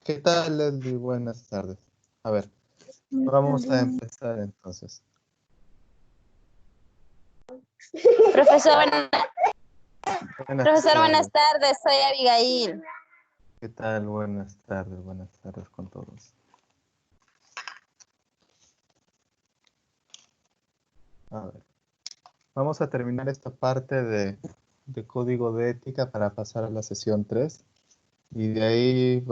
¿Qué tal, Leslie? Buenas tardes. A ver, Buenas vamos a tardes. empezar entonces. Profesor, Buenas buenas tardes. tardes, soy Abigail. ¿Qué tal? Buenas tardes con todos. A ver, vamos a terminar esta parte de código de ética para pasar a la sesión 3. Y de ahí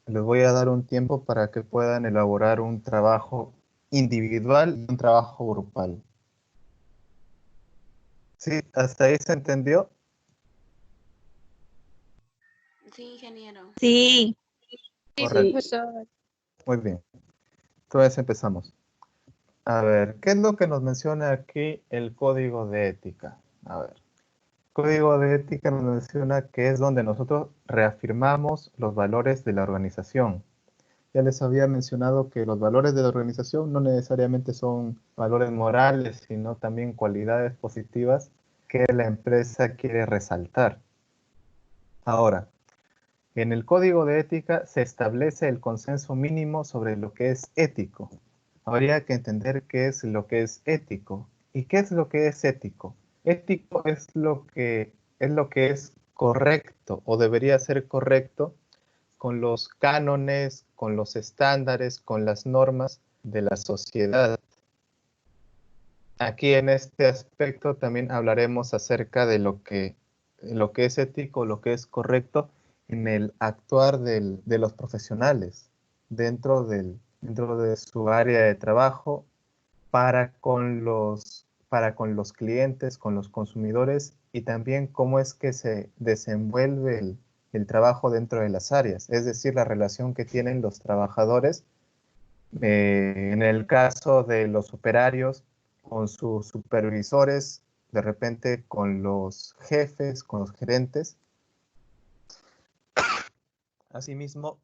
les voy a dar un tiempo para que puedan elaborar un trabajo individual y un trabajo grupal. ¿Sí? ¿Hasta ahí se entendió? Sí, ingeniero. Sí. Correcto. Profesor. Muy bien. Entonces empezamos. A ver, ¿qué es lo que nos menciona aquí el código de ética? A ver, el código de ética nos menciona que es donde nosotros reafirmamos los valores de la organización. Ya les había mencionado que los valores de la organización no necesariamente son valores morales, sino también cualidades positivas que la empresa quiere resaltar. Ahora, en el código de ética se establece el consenso mínimo sobre lo que es ético. Habría que entender qué es lo que es ético. ¿Y qué es lo que es ético? Ético es lo que es correcto o debería ser correcto con los cánones, con los estándares, con las normas de la sociedad. Aquí en este aspecto también hablaremos acerca de lo que es ético, lo que es correcto en el actuar de los profesionales dentro de su área de trabajo para con los clientes, con los consumidores y también cómo es que se desenvuelve el trabajo dentro de las áreas, es decir, la relación que tienen los trabajadores, en el caso de los operarios, con sus supervisores, de repente con los jefes, con los gerentes. Asimismo,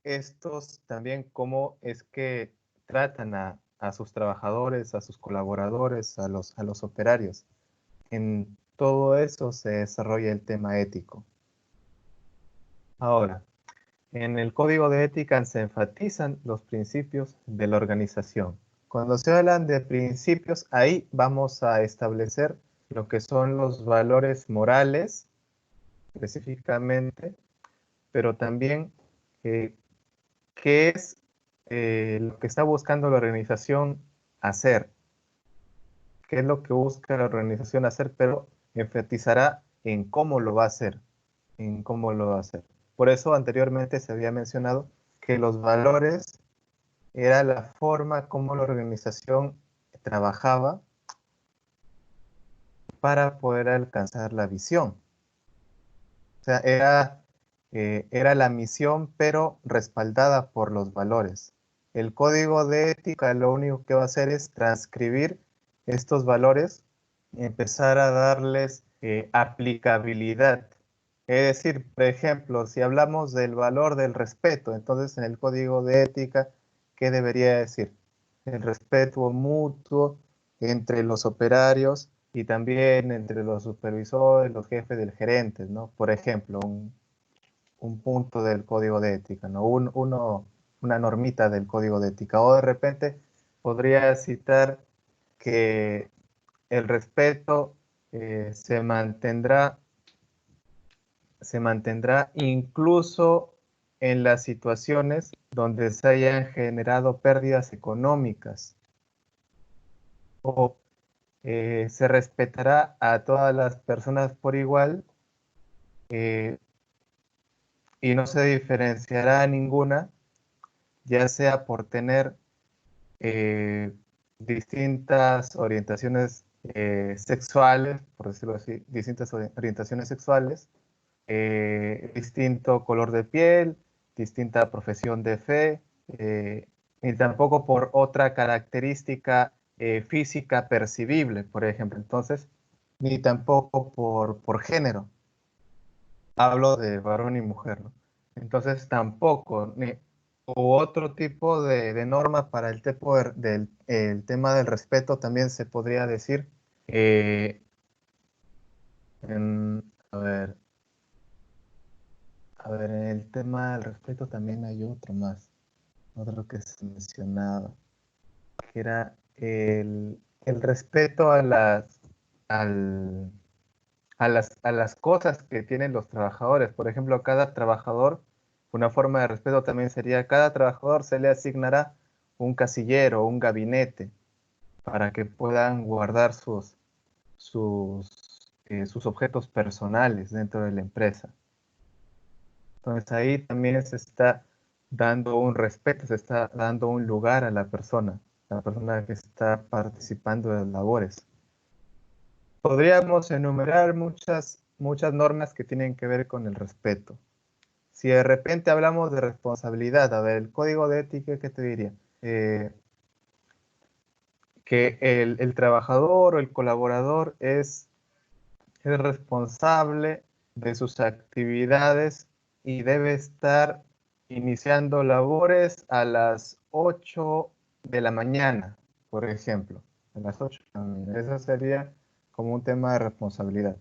estos también cómo es que tratan a sus trabajadores, a sus colaboradores, a los operarios. En todo eso se desarrolla el tema ético. Ahora, en el código de ética se enfatizan los principios de la organización. Cuando se hablan de principios, ahí vamos a establecer lo que son los valores morales, específicamente, pero también qué es lo que está buscando la organización hacer, qué es lo que busca la organización hacer, pero enfatizará en cómo lo va a hacer, en cómo lo va a hacer. Por eso anteriormente se había mencionado que los valores era la forma como la organización trabajaba para poder alcanzar la visión. O sea, era la misión, pero respaldada por los valores. El código de ética lo único que va a hacer es transcribir estos valores y empezar a darles aplicabilidad. Es decir, por ejemplo, si hablamos del valor del respeto, entonces en el código de ética, ¿qué debería decir? El respeto mutuo entre los operarios y también entre los supervisores, los jefes del gerente, ¿no? Por ejemplo, un punto del código de ética, ¿no? Una normita del código de ética. O de repente podría citar que el respeto se mantendrá incluso en las situaciones donde se hayan generado pérdidas económicas. O se respetará a todas las personas por igual y no se diferenciará a ninguna, ya sea por tener distintas orientaciones sexuales, por decirlo así, distintas orientaciones sexuales, distinto color de piel, distinta profesión de fe, ni tampoco por otra característica física percibible, por ejemplo. Entonces, ni tampoco por género. Hablo de varón y mujer, ¿no? Entonces, tampoco, u otro tipo de norma para el tema del respeto también se podría decir, a ver, A ver, en el tema del respeto también hay otro más, otro que se mencionaba, que era el respeto a las cosas que tienen los trabajadores. Por ejemplo, a cada trabajador, una forma de respeto también sería, a cada trabajador se le asignará un casillero, un gabinete, para que puedan guardar sus objetos personales dentro de la empresa. Entonces ahí también se está dando un respeto, se está dando un lugar a la persona que está participando de las labores. Podríamos enumerar muchas normas que tienen que ver con el respeto. Si de repente hablamos de responsabilidad, a ver, el código de ética, ¿qué te diría? Que el trabajador o el colaborador es responsable de sus actividades y debe estar iniciando labores a las 8 de la mañana, por ejemplo. A las 8 de la mañana. Eso sería como un tema de responsabilidad.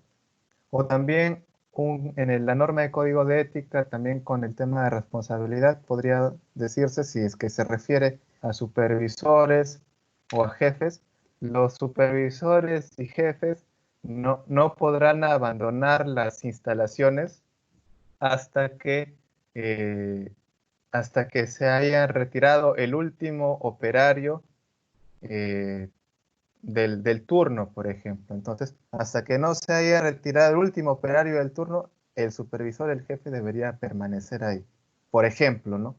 O también la norma de código de ética, también con el tema de responsabilidad, podría decirse, si es que se refiere a supervisores o a jefes, los supervisores y jefes no podrán abandonar las instalaciones hasta que, eh, hasta que se haya retirado el último operario eh, del turno, por ejemplo. Entonces, hasta que no se haya retirado el último operario del turno, el supervisor, el jefe, debería permanecer ahí. Por ejemplo, ¿no?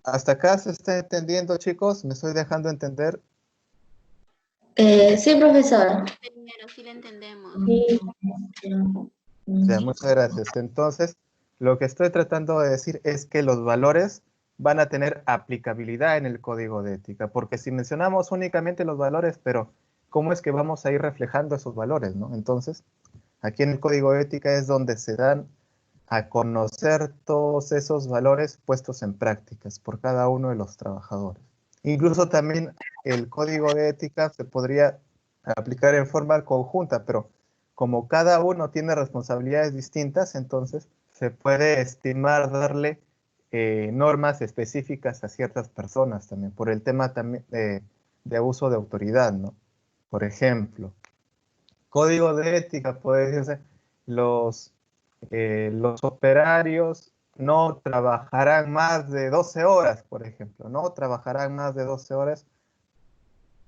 ¿Hasta acá se está entendiendo, chicos? ¿Me estoy dejando entender? Sí, profesor. Ingeniero, sí le entendemos. Sí. Ya, muchas gracias. Entonces, lo que estoy tratando de decir es que los valores van a tener aplicabilidad en el código de ética, porque si mencionamos únicamente los valores, pero ¿cómo es que vamos a ir reflejando esos valores, no? Entonces, aquí en el código de ética es donde se dan a conocer todos esos valores puestos en prácticas por cada uno de los trabajadores. Incluso también el código de ética se podría aplicar en forma conjunta, pero como cada uno tiene responsabilidades distintas, entonces se puede estimar darle normas específicas a ciertas personas también, por el tema también de abuso de autoridad, ¿no? Por ejemplo, código de ética puede decirse, los operarios no trabajarán más de 12 horas, por ejemplo, no trabajarán más de 12 horas,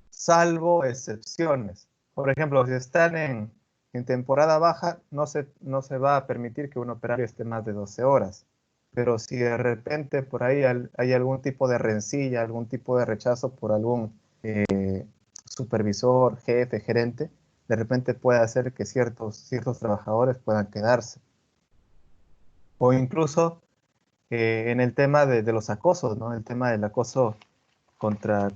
salvo excepciones. Por ejemplo, si están en temporada baja, no se va a permitir que un operario esté más de 12 horas. Pero si de repente por ahí hay algún tipo de rencilla, algún tipo de rechazo por algún supervisor, jefe, gerente, de repente puede hacer que ciertos trabajadores puedan quedarse. O incluso en el tema de los acosos, ¿no? El tema del acoso contra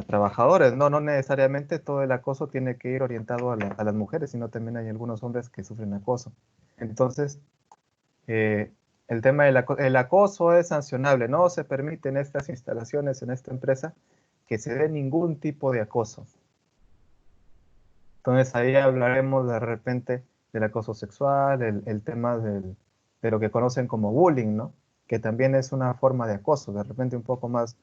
trabajadores. No necesariamente todo el acoso tiene que ir orientado a las mujeres, sino también hay algunos hombres que sufren acoso. Entonces, eh, el tema el acoso es sancionable. No se permite en estas instalaciones, en esta empresa, que se dé ningún tipo de acoso. Entonces ahí hablaremos de repente del acoso sexual, el tema de lo que conocen como bullying, ¿no? Que también es una forma de acoso, de repente un poco más,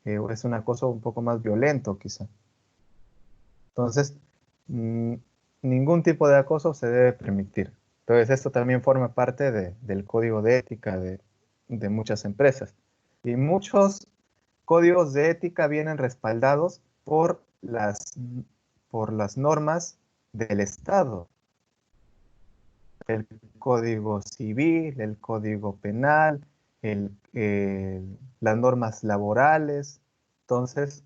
es un acoso un poco más violento quizá. Entonces, ningún tipo de acoso se debe permitir. Entonces esto también forma parte del código de ética de muchas empresas. Y muchos códigos de ética vienen respaldados por las normas del Estado. El Código Civil, el Código Penal, las normas laborales. Entonces,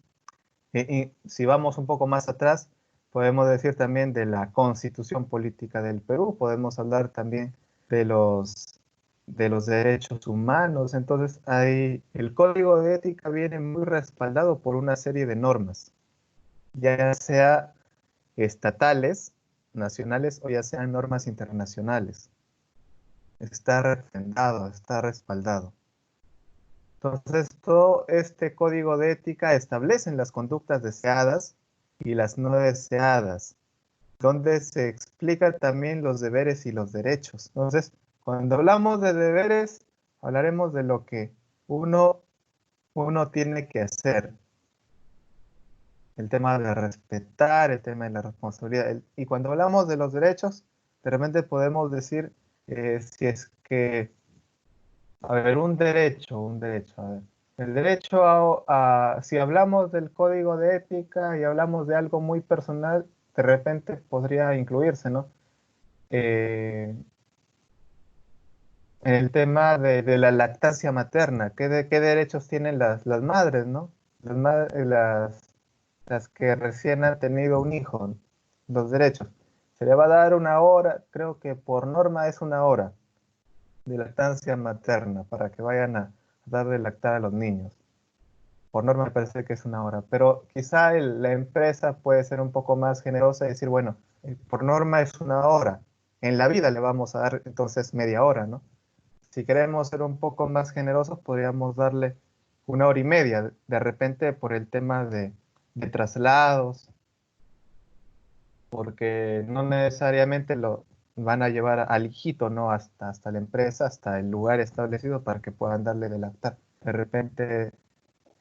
si vamos un poco más atrás, podemos decir también de la Constitución Política del Perú, podemos hablar también de los derechos humanos. Entonces, el Código de Ética viene muy respaldado por una serie de normas, ya sea estatales, nacionales o ya sean normas internacionales. Está refrendado, está respaldado. Entonces, todo este código de ética establece las conductas deseadas y las no deseadas. donde se explica también los deberes y los derechos. Entonces, cuando hablamos de deberes, hablaremos de lo que uno tiene que hacer. El tema de respetar, el tema de la responsabilidad. Y cuando hablamos de los derechos, de repente podemos decir si es que, a ver, un derecho, a ver. El derecho si hablamos del código de ética y hablamos de algo muy personal, de repente podría incluirse, ¿no? En el tema de la lactancia materna, ¿qué derechos tienen las madres, ¿no? Las que recién han tenido un hijo, ¿no? Los derechos. Se le va a dar una hora, creo que por norma es una hora de lactancia materna para que vayan a dar de lactar a los niños. Por norma me parece que es una hora, pero quizá la empresa puede ser un poco más generosa y decir, bueno, por norma es una hora, en la vida le vamos a dar entonces media hora, ¿no? Si queremos ser un poco más generosos, podríamos darle una hora y media, de repente por el tema de traslados, porque no necesariamente lo van a llevar al hijito, ¿no? Hasta la empresa, hasta el lugar establecido para que puedan darle de lactar. De repente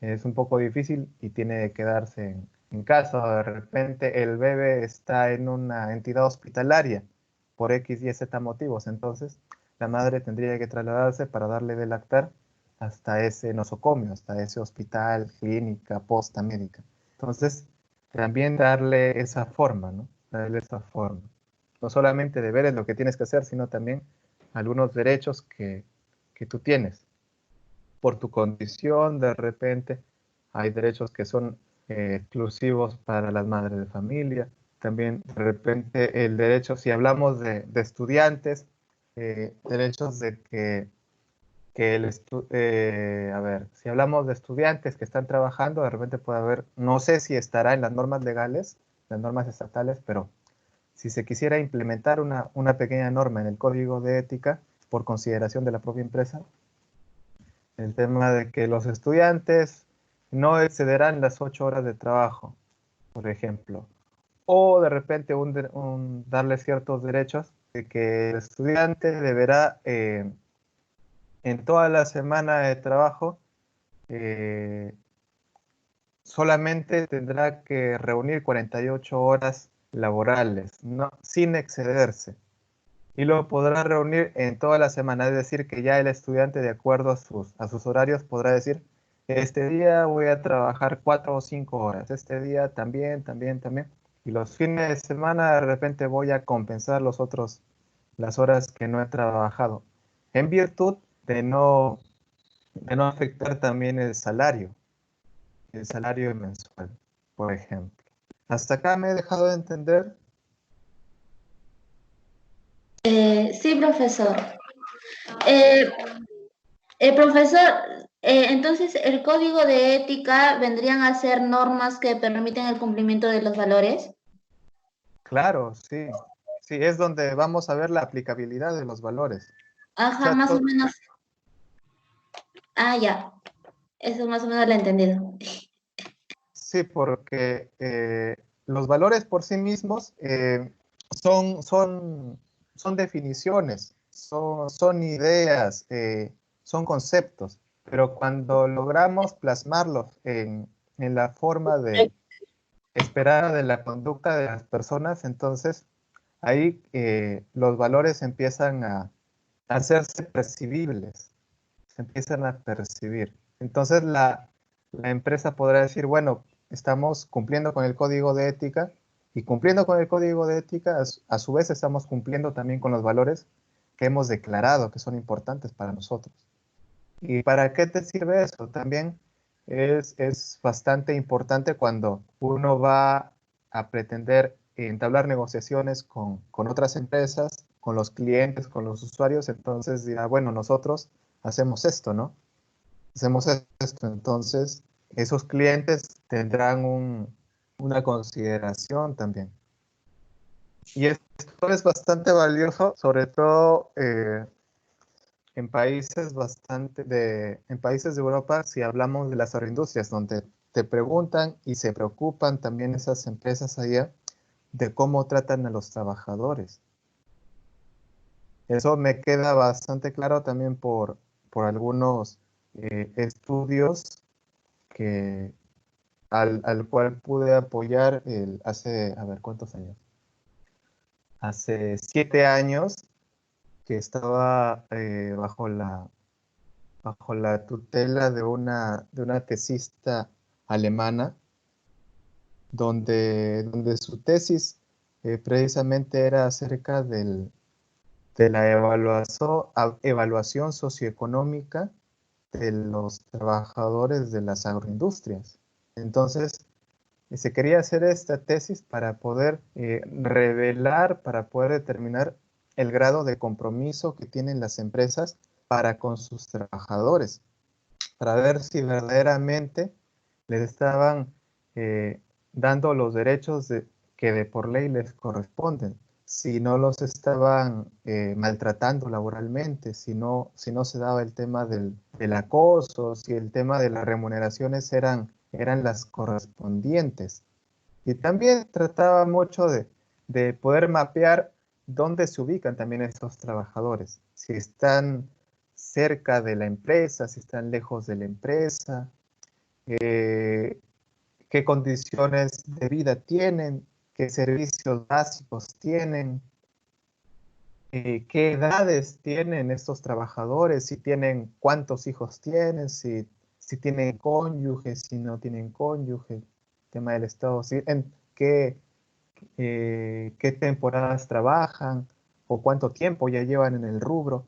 es un poco difícil y tiene que quedarse en casa. De repente el bebé está en una entidad hospitalaria por X y Z motivos. Entonces la madre tendría que trasladarse para darle de lactar hasta ese nosocomio, hasta ese hospital, clínica, posta médica. Entonces también darle esa forma, ¿no? Darle esa forma. No solamente deberes lo que tienes que hacer, sino también algunos derechos que tú tienes por tu condición. De repente hay derechos que son exclusivos para las madres de familia. También de repente el derecho, si hablamos de estudiantes, derechos de a ver, si hablamos de estudiantes que están trabajando, de repente puede haber, no sé si estará en las normas legales, las normas estatales, pero si se quisiera implementar una pequeña norma en el código de ética por consideración de la propia empresa, el tema de que los estudiantes no excederán las 8 horas de trabajo, por ejemplo, o de repente darle ciertos derechos de que el estudiante deberá en toda la semana de trabajo solamente tendrá que reunir 48 horas laborales, no, sin excederse. Y lo podrá reunir en toda la semana, es decir, que ya el estudiante, de acuerdo a sus horarios, podrá decir, este día voy a trabajar 4 o 5 horas, este día también, y los fines de semana de repente voy a compensar las horas que no he trabajado, en virtud de no afectar también el salario mensual, por ejemplo. ¿Hasta acá me he dejado de entender? Sí, profesor. Profesor, entonces el código de ética vendrían a ser normas que permiten el cumplimiento de los valores. Claro, sí. Sí, es donde vamos a ver la aplicabilidad de los valores. O Ajá, sea, más o menos. Ah, ya. Eso más o menos lo he entendido. sí, porque los valores por sí mismos son, son, son definiciones, son ideas, son conceptos, pero cuando logramos plasmarlos en la forma de esperada de la conducta de las personas, entonces ahí los valores empiezan a hacerse percibibles, se empiezan a percibir. Entonces la empresa podrá decir, bueno, estamos cumpliendo con el código de ética y cumpliendo con el código de ética, a su vez estamos cumpliendo también con los valores que hemos declarado que son importantes para nosotros. ¿Y para qué te sirve eso? También es bastante importante cuando uno va a pretender entablar negociaciones con otras empresas, con los clientes, con los usuarios, entonces dirá, bueno, nosotros hacemos esto, ¿no? Hacemos esto, entonces esos clientes tendrán una consideración también. Y esto es bastante valioso, sobre todo en en países de Europa, si hablamos de las agroindustrias, donde te preguntan y se preocupan también esas empresas allá de cómo tratan a los trabajadores. Eso me queda bastante claro también por algunos estudios que, al cual pude apoyar hace, a ver, ¿cuántos años? Hace 7 años que estaba bajo la tutela de una tesista alemana, donde su tesis precisamente era acerca de la evaluación socioeconómica de los trabajadores de las agroindustrias. Entonces, se quería hacer esta tesis para poder revelar, para poder determinar el grado de compromiso que tienen las empresas para con sus trabajadores, para ver si verdaderamente les estaban dando los derechos que de por ley les corresponden, si no los estaban maltratando laboralmente, si no se daba el tema del acoso, si el tema de las remuneraciones eran las correspondientes. Y también trataba mucho de poder mapear dónde se ubican también estos trabajadores, si están cerca de la empresa, si están lejos de la empresa, qué condiciones de vida tienen, qué servicios básicos tienen, qué edades tienen estos trabajadores, si tienen, cuántos hijos tienen, si tienen cónyuge, si no tienen cónyuge, tema del Estado, en qué temporadas trabajan o cuánto tiempo ya llevan en el rubro,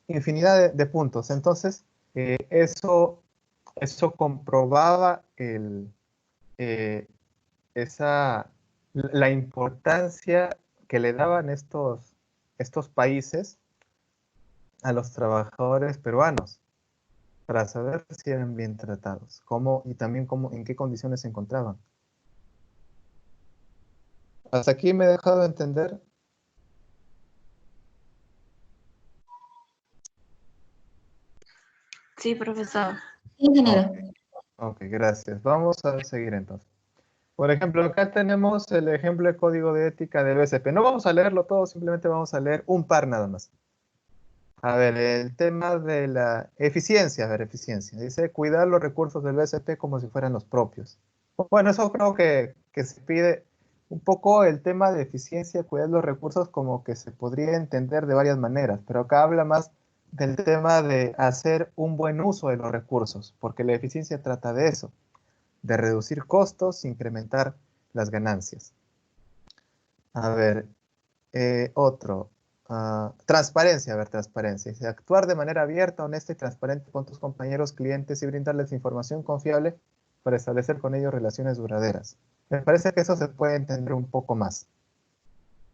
infinidad de puntos. Entonces, eso comprobaba la importancia que le daban estos países a los trabajadores peruanos para saber si eran bien tratados, y también en qué condiciones se encontraban. ¿Hasta aquí me he dejado de entender? Sí, profesor. Ingeniero. Ok, gracias. Vamos a seguir entonces. Por ejemplo, acá tenemos el ejemplo de código de ética del BCP. No vamos a leerlo todo, simplemente vamos a leer un par nada más. A ver, el tema de la eficiencia. A ver, eficiencia. Dice cuidar los recursos del BCP como si fueran los propios. Bueno, eso creo que se pide un poco el tema de eficiencia, cuidar los recursos, como que se podría entender de varias maneras, pero acá habla más del tema de hacer un buen uso de los recursos, porque la eficiencia trata de eso, de reducir costos, incrementar las ganancias. A ver, otro. Transparencia, a ver, transparencia. Dice, actuar de manera abierta, honesta y transparente con tus compañeros, clientes y brindarles información confiable para establecer con ellos relaciones duraderas. Me parece que eso se puede entender un poco más.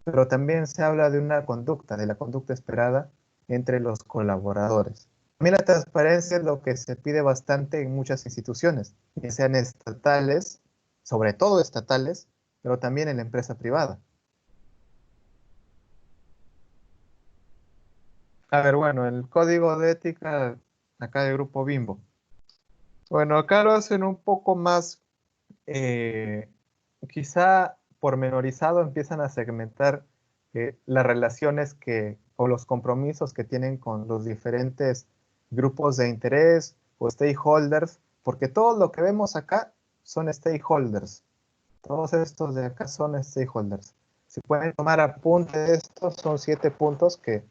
Pero también se habla de una conducta, de la conducta esperada entre los colaboradores. También la transparencia es lo que se pide bastante en muchas instituciones, ya sean estatales, sobre todo estatales, pero también en la empresa privada. A ver, bueno, el código de ética acá del grupo Bimbo. Bueno, acá lo hacen un poco más, quizá pormenorizado, empiezan a segmentar las relaciones o los compromisos que tienen con los diferentes grupos de interés o stakeholders, porque todo lo que vemos acá son stakeholders. Todos estos de acá son stakeholders. Si pueden tomar apunte de estos, son 7 puntos que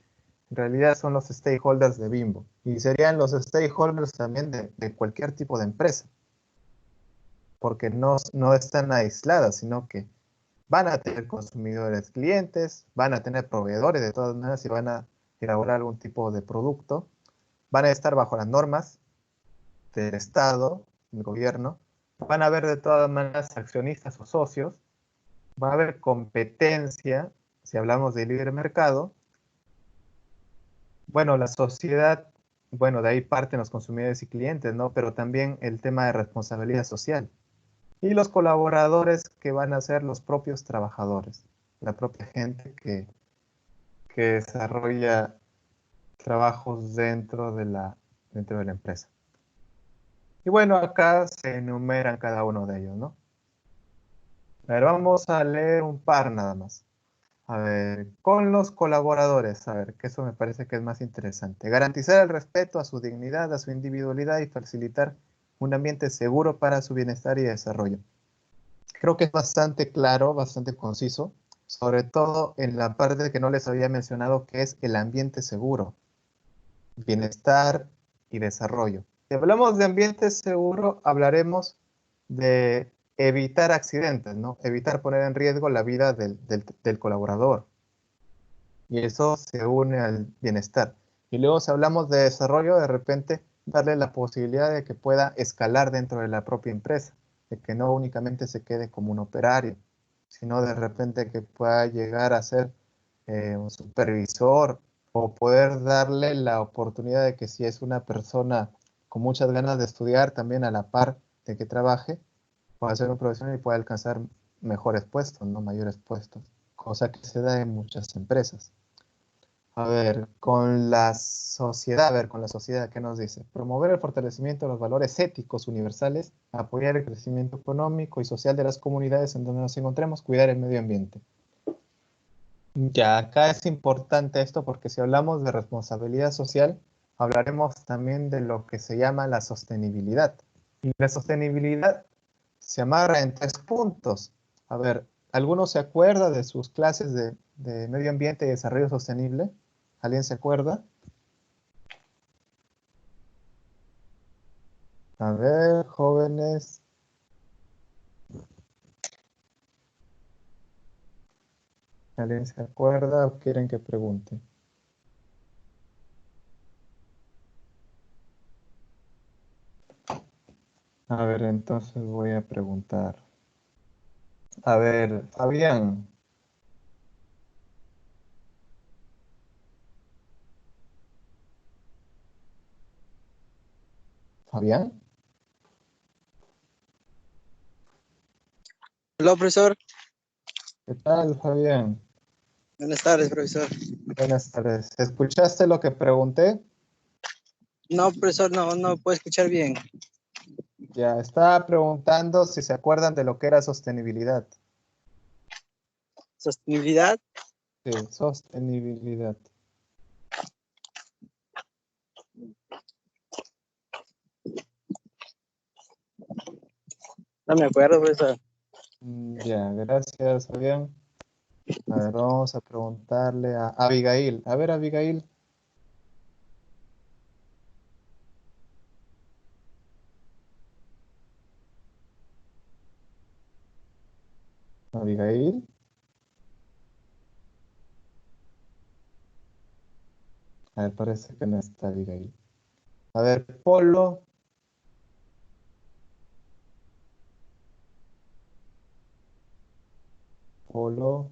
en realidad son los stakeholders de Bimbo. Y serían los stakeholders también de cualquier tipo de empresa. Porque no están aisladas, sino que van a tener consumidores clientes, van a tener proveedores de todas maneras y van a elaborar algún tipo de producto. Van a estar bajo las normas del Estado, del gobierno. Van a haber de todas maneras accionistas o socios. Va a haber competencia, si hablamos de libre mercado. Bueno, la sociedad, bueno, de ahí parten los consumidores y clientes, ¿no? Pero también el tema de responsabilidad social. Y los colaboradores que van a ser los propios trabajadores, la propia gente que desarrolla trabajos dentro de la empresa. Y bueno, acá se enumeran cada uno de ellos, ¿no? A ver, vamos a leer un par nada más. A ver, con los colaboradores, a ver, que eso me parece que es más interesante. Garantizar el respeto a su dignidad, a su individualidad y facilitar un ambiente seguro para su bienestar y desarrollo. Creo que es bastante claro, bastante conciso, sobre todo en la parte que no les había mencionado, que es el ambiente seguro, bienestar y desarrollo. Si hablamos de ambiente seguro, hablaremos de evitar accidentes, ¿no? Evitar poner en riesgo la vida del colaborador. Y eso se une al bienestar. Y luego si hablamos de desarrollo, de repente darle la posibilidad de que pueda escalar dentro de la propia empresa, de que no únicamente se quede como un operario, sino de repente que pueda llegar a ser un supervisor o poder darle la oportunidad de que si es una persona con muchas ganas de estudiar, también a la par de que trabaje, pueda hacer un profesional y pueda alcanzar mejores puestos, no mayores puestos, cosa que se da en muchas empresas. A ver, con la sociedad, ¿qué nos dice? Promover el fortalecimiento de los valores éticos universales, apoyar el crecimiento económico y social de las comunidades en donde nos encontremos, cuidar el medio ambiente. Ya, acá es importante esto porque si hablamos de responsabilidad social, hablaremos también de lo que se llama la sostenibilidad. Y la sostenibilidad se amarra en 3 puntos. A ver, ¿alguno se acuerda de sus clases de medio ambiente y desarrollo sostenible? ¿Alguien se acuerda? A ver, jóvenes. ¿Alguien se acuerda o quieren que pregunte? A ver, entonces voy a preguntar. A ver, Fabián. ¿Fabián? Hola, profesor. ¿Qué tal, Fabián? Buenas tardes, profesor. Buenas tardes. ¿Escuchaste lo que pregunté? No, profesor, no puedo escuchar bien. Ya, estaba preguntando si se acuerdan de lo que era sostenibilidad. Sostenibilidad. Sí, sostenibilidad. No me acuerdo, profesor. Ya, gracias, Fabián. A ver, vamos a preguntarle a Abigail. A ver, Abigail. Abigail. A ver, parece que no está Abigail. A ver, Polo. Polo.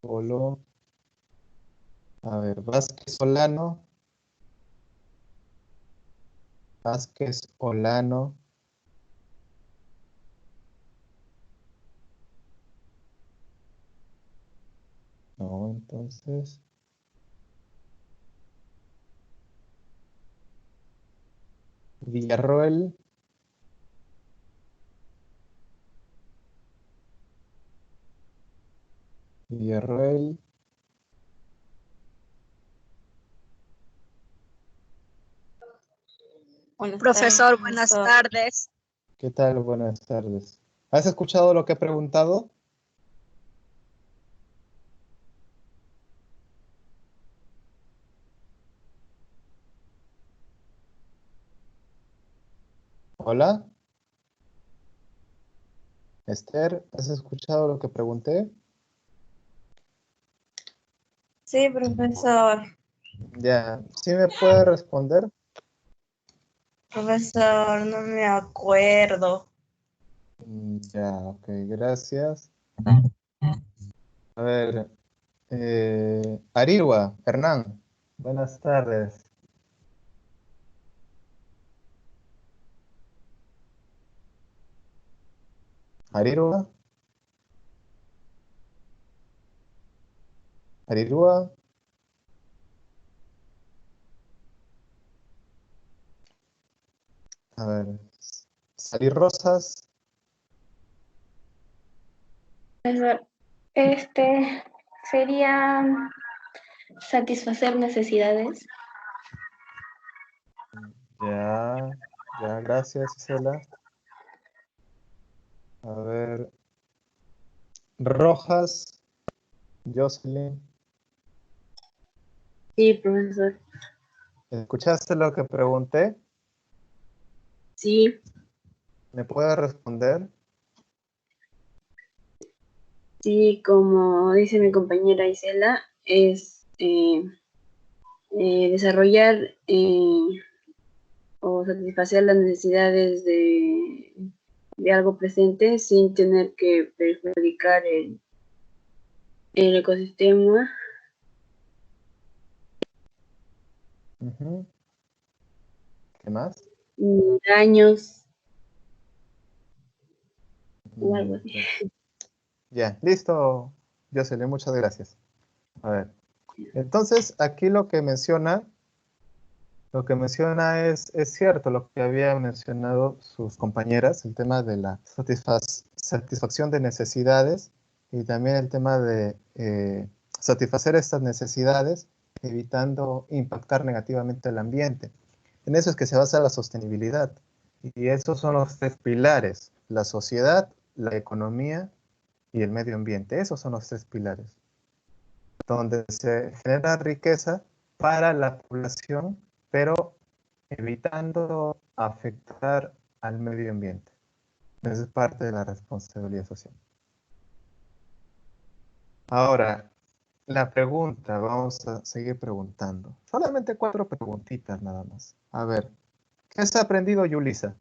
Polo. A ver, Vázquez Solano. Vázquez Olano. No, entonces. Villarroel. Villarroel. Profesor, buenas tardes. ¿Qué tal? Buenas tardes. ¿Has escuchado lo que he preguntado? Hola. Esther, ¿has escuchado lo que pregunté? Sí, profesor. Ya, ¿sí me puede responder? Profesor, no me acuerdo. Ya, ok, gracias. A ver, Ariwa, Hernán, buenas tardes. Arirua, Arirua, A ver, salir rosas. Profesor, sería satisfacer necesidades. Ya, ya, gracias, Isela. A ver, rojas, Jocelyn. Sí, profesor. ¿Escuchaste lo que pregunté? Sí, ¿Me puede responder? sí, como dice mi compañera Isela, es desarrollar o satisfacer las necesidades de algo presente sin tener que perjudicar el ecosistema. Ujú. ¿Qué más? Daños o algo así. Ya, ya, listo, Jocelyn, muchas gracias. A ver, entonces aquí lo que menciona es cierto, lo que habían mencionado sus compañeras, el tema de la satisfacción de necesidades y también el tema de satisfacer estas necesidades evitando impactar negativamente el ambiente. En eso es que se basa la sostenibilidad. Y esos son los tres pilares, la sociedad, la economía y el medio ambiente. Esos son los tres pilares, donde se genera riqueza para la población, pero evitando afectar al medio ambiente. Esa es parte de la responsabilidad social. Ahora, la pregunta, vamos a seguir preguntando. Solamente 4 preguntitas nada más. A ver, ¿qué has aprendido, Yulisa?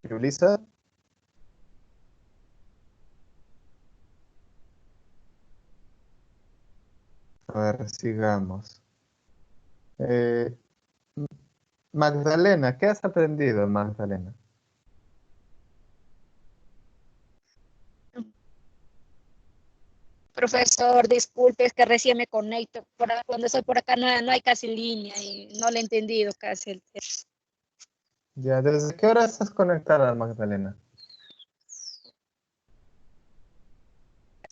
Yulisa, a ver, sigamos. Eh, Magdalena, ¿qué has aprendido, Magdalena? Profesor, disculpe, es que recién me conecto. Cuando estoy por acá no hay casi línea y no le he entendido casi el tema. Ya, ¿desde qué hora estás conectada, Magdalena?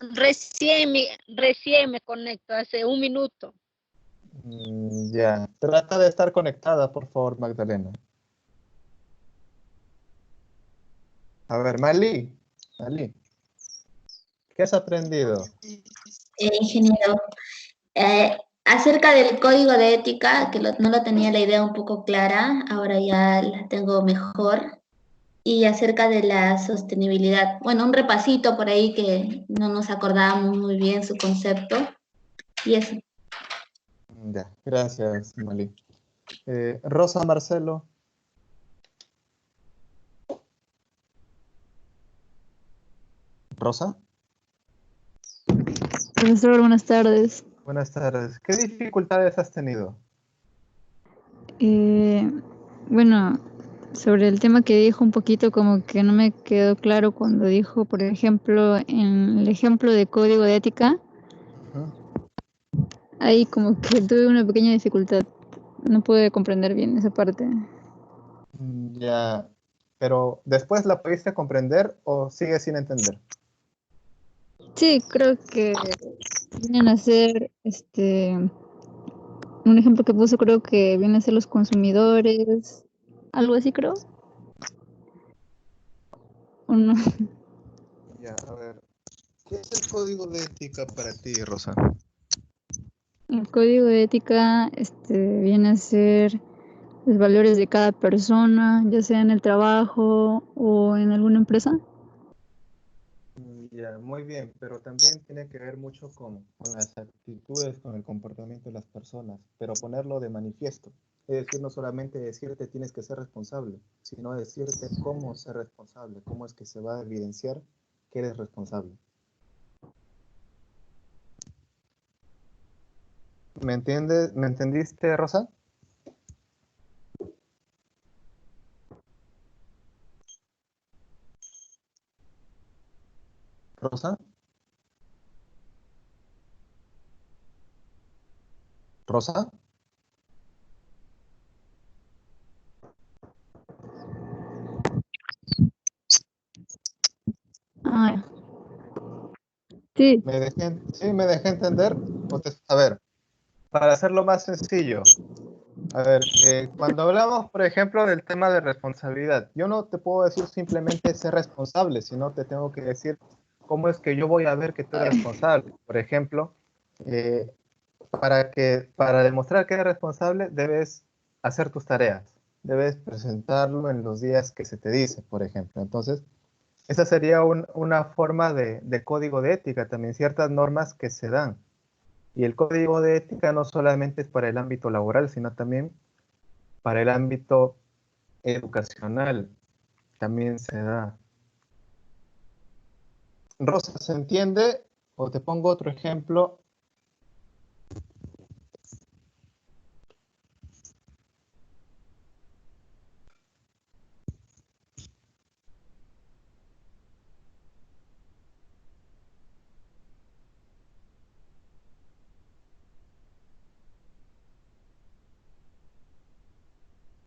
Recién me conecto, hace un minuto. Ya, trata de estar conectada, por favor, Magdalena. A ver, Mali, ¿qué has aprendido? Ingeniero, acerca del código de ética, que no lo tenía la idea un poco clara, ahora ya la tengo mejor. Y acerca de la sostenibilidad, bueno, un repasito por ahí que no nos acordábamos muy bien su concepto. Y eso. Ya, gracias, Mali. Rosa Marcelo, Rosa, Profesor, buenas tardes. buenas tardes. ¿Qué dificultades has tenido? Eh, bueno, sobre el tema que dijo un poquito como que no me quedó claro cuando dijo, por ejemplo, en el ejemplo de código de ética, Ujú. ahí como que tuve una pequeña dificultad. No pude comprender bien esa parte. Ya, pero ¿después la pudiste comprender o sigues sin entender? Sí, creo que vienen a ser, un ejemplo que puso creo que vienen a ser los consumidores, algo así creo, o no. Ya, a ver, ¿qué es el código de ética para ti, Rosa? El código de ética, viene a ser los valores de cada persona, ya sea en el trabajo o en alguna empresa. Ya, muy bien, pero también tiene que ver mucho con las actitudes, con el comportamiento de las personas, pero ponerlo de manifiesto. Es decir, no solamente decirte tienes que ser responsable, sino decirte cómo ser responsable, cómo es que se va a evidenciar que eres responsable. ¿Me entiendes? ¿Me entendiste, Rosa? Rosa, Rosa. Ah, sí, Sí, me dejé entender. A ver, para hacerlo más sencillo. A ver, cuando hablamos, por ejemplo, del tema de responsabilidad, yo no te puedo decir simplemente ser responsable, sino te tengo que decir cómo es que yo voy a ver que tú eres responsable. Por ejemplo, eh, para demostrar que eres responsable, debes hacer tus tareas, debes presentarlo en los días que se te dice, por ejemplo. Entonces, esa sería una forma de código de ética, también ciertas normas que se dan. Y el código de ética no solamente es para el ámbito laboral, sino también para el ámbito educacional. También se da. Rosa, ¿se entiende? O te pongo otro ejemplo.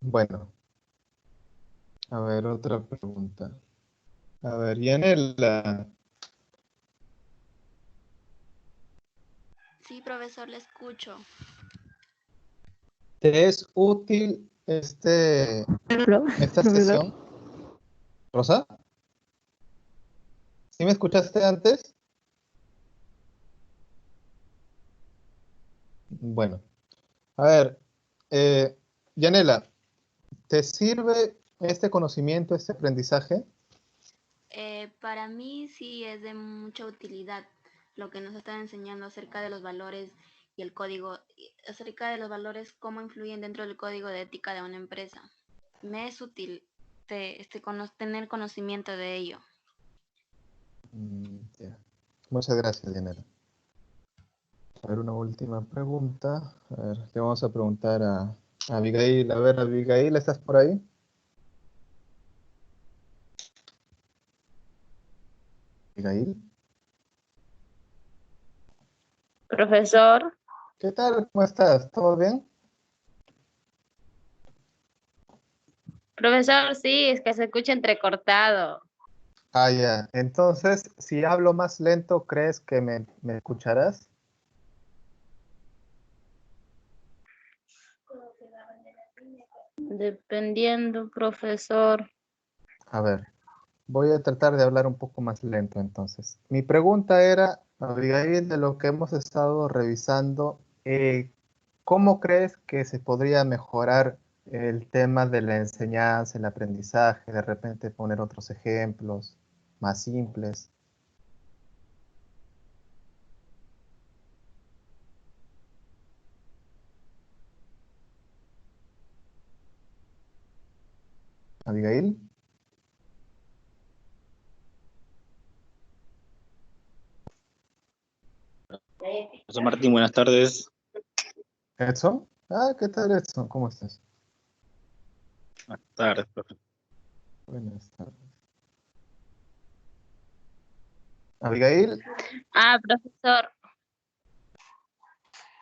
Bueno, a ver, otra pregunta. A ver, Yanela, Sí, profesor, le escucho. ¿te es útil Pro- esta profesor. sesión? ¿Rosa? ¿Sí me escuchaste antes? Bueno, a ver, Yanela, ¿te sirve este conocimiento, este aprendizaje? Para mí sí es de mucha utilidad lo que nos están enseñando acerca de los valores y el código, acerca de los valores, cómo influyen dentro del código de ética de una empresa. Me es útil tener conocimiento de ello. Ya. Muchas gracias, Yanela. A ver, una última pregunta. A ver, le vamos a preguntar a Abigail. A ver, Abigail, ¿estás por ahí? Abigail. Profesor, ¿Qué tal? ¿Cómo estás? ¿Todo bien? profesor, sí, es que se escucha entrecortado. Ah, ya. Entonces, si hablo más lento, ¿crees que me escucharás? Dependiendo, profesor. A ver, voy a tratar de hablar un poco más lento entonces. Mi pregunta era, Abigail, de lo que hemos estado revisando, ¿cómo crees que se podría mejorar el tema de la enseñanza, el aprendizaje, de repente poner otros ejemplos más simples? Abigail, José Martín, buenas tardes. Edson. Ah, ¿qué tal, Edson? ¿Cómo estás? Buenas tardes, profe. Buenas tardes. Abigail, Ah, profesor.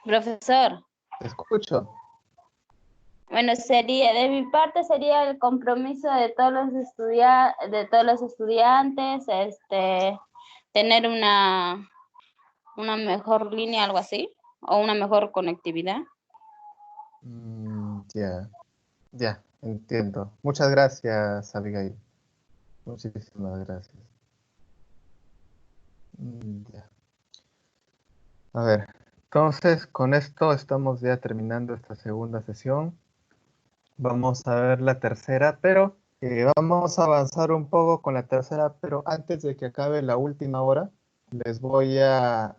Profesor. te escucho. Bueno, sería, de mi parte sería el compromiso de todos los de todos los estudiantes, tener una mejor línea, algo así, o una mejor conectividad. Ya, ya, entiendo. Muchas gracias, Abigail. Muchísimas gracias. Ya. A ver, entonces con esto estamos ya terminando esta segunda sesión. Vamos a ver la tercera, pero vamos a avanzar un poco con la tercera, pero antes de que acabe la última hora, les voy a,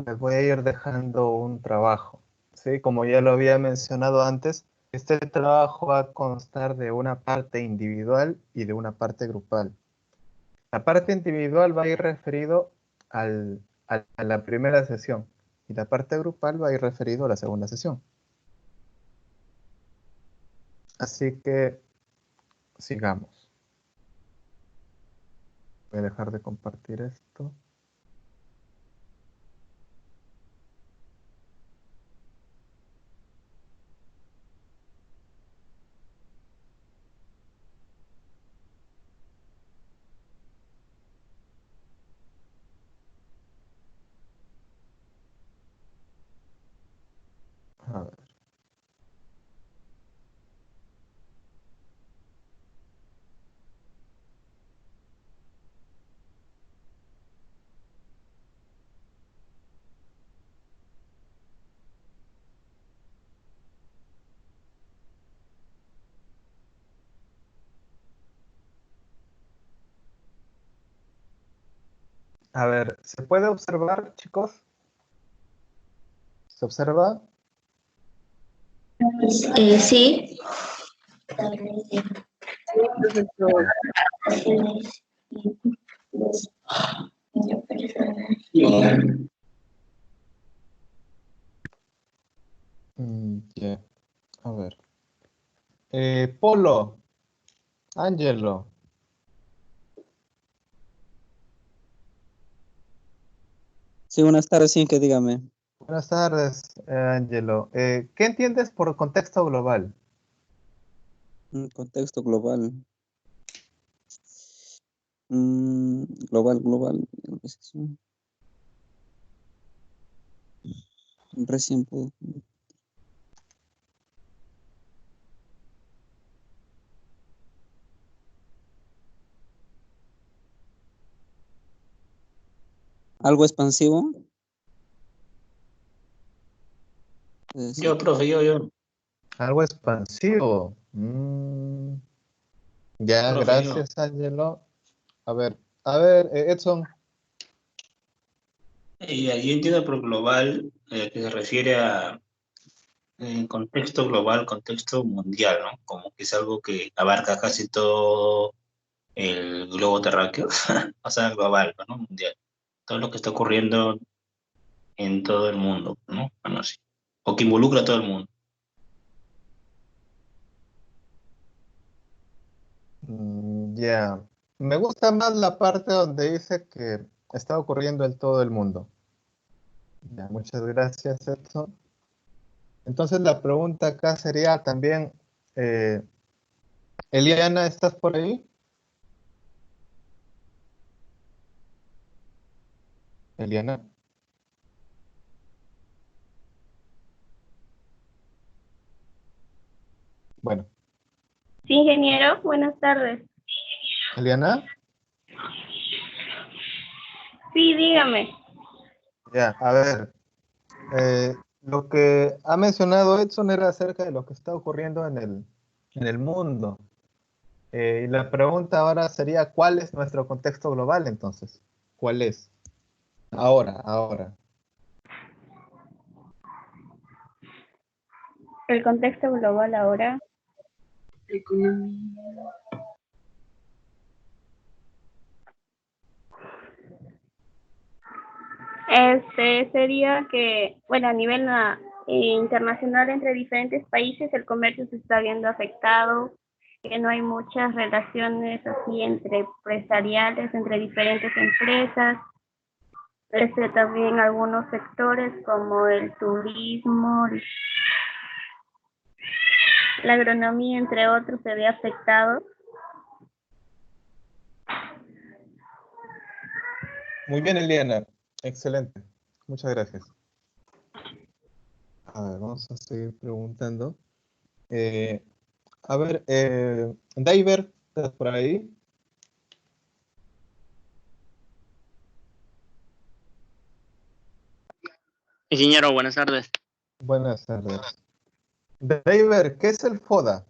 les voy a ir dejando un trabajo. ¿Sí? Como ya lo había mencionado antes, este trabajo va a constar de una parte individual y de una parte grupal. La parte individual va a ir referido a la primera sesión y la parte grupal va a ir referido a la segunda sesión. Así que sigamos. Voy a dejar de compartir esto. A ver, ¿se puede observar, chicos? ¿Se observa? Sí. Ya, a ver. Polo, Ángelo. Sí, buenas tardes, sí, que dígame. Buenas tardes, Ángelo. ¿Qué entiendes por contexto global? Un contexto global. Global. Recién puedo. ¿Algo expansivo? Yo, profe, yo. Algo expansivo. Ya, Profe, yo. gracias, Ángelo. A ver, Edson. Yo entiendo por global que se refiere a contexto global, contexto mundial, ¿no? Como que es algo que abarca casi todo el globo terráqueo, o sea, global, ¿no? Mundial. Todo lo que está ocurriendo en todo el mundo, ¿no? Bueno, sí. O que involucra a todo el mundo. Ya. Me gusta más la parte donde dice que está ocurriendo en todo el mundo. Ya, muchas gracias, Edson. Entonces la pregunta acá sería también, Eliana, ¿estás por ahí? Eliana. Bueno, Sí, ingeniero, buenas tardes. Eliana. Sí, dígame. Ya, a ver. Lo que ha mencionado Edson era acerca de lo que está ocurriendo en el mundo. Y la pregunta ahora sería, ¿cuál es nuestro contexto global entonces? ¿Cuál es? Ahora. El contexto global ahora. Sería que, bueno, a nivel internacional entre diferentes países el comercio se está viendo afectado, que no hay muchas relaciones así entre empresariales, entre diferentes empresas. También algunos sectores como el turismo, la agronomía, entre otros, se ve afectado. Muy bien, Eliana. Excelente. Muchas gracias. A ver, vamos a seguir preguntando. A ver, David, ¿estás por ahí? Ingeniero, buenas tardes. Buenas tardes. David, ¿qué es el FODA?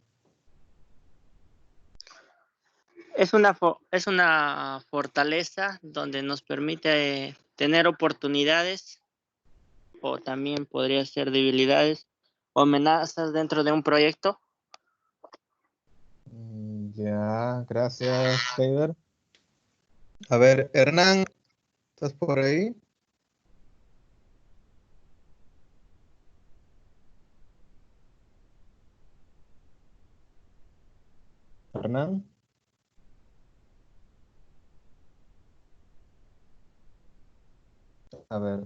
Es una fortaleza donde nos permite tener oportunidades o también podría ser debilidades o amenazas dentro de un proyecto. Ya, gracias, David. A ver, Hernán, ¿estás por ahí? Hernán. A ver,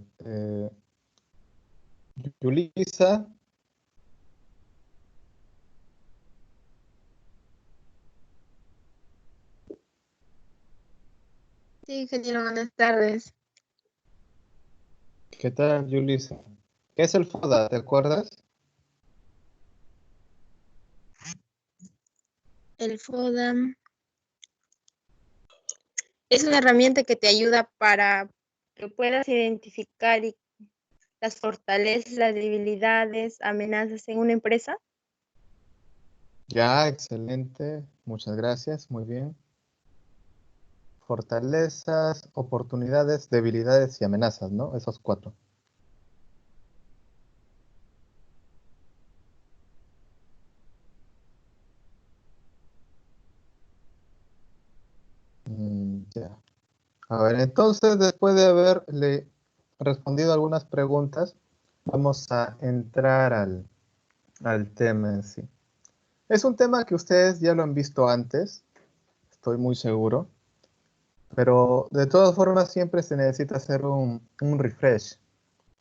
Yulisa. Sí, ingeniero, buenas tardes. ¿Qué tal, Yulisa? ¿Qué es el FODA? ¿Te acuerdas? El FODAM es una herramienta que te ayuda para que puedas identificar las fortalezas, las debilidades, amenazas en una empresa. Ya, excelente. Muchas gracias. Muy bien. fortalezas, oportunidades, debilidades y amenazas, ¿no? Esos 4. Ya. A ver, entonces, después de haberle respondido algunas preguntas, vamos a entrar al tema en sí. Es un tema que ustedes ya lo han visto antes, estoy muy seguro, pero de todas formas siempre se necesita hacer un refresh,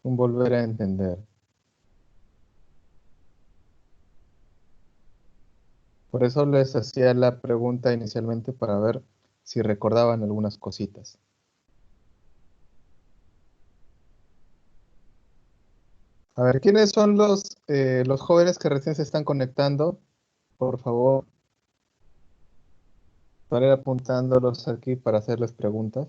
un volver a entender. Por eso les hacía la pregunta inicialmente para ver si recordaban algunas cositas. A ver, ¿quiénes son los jóvenes que recién se están conectando? Por favor, para ir apuntándolos aquí para hacerles preguntas.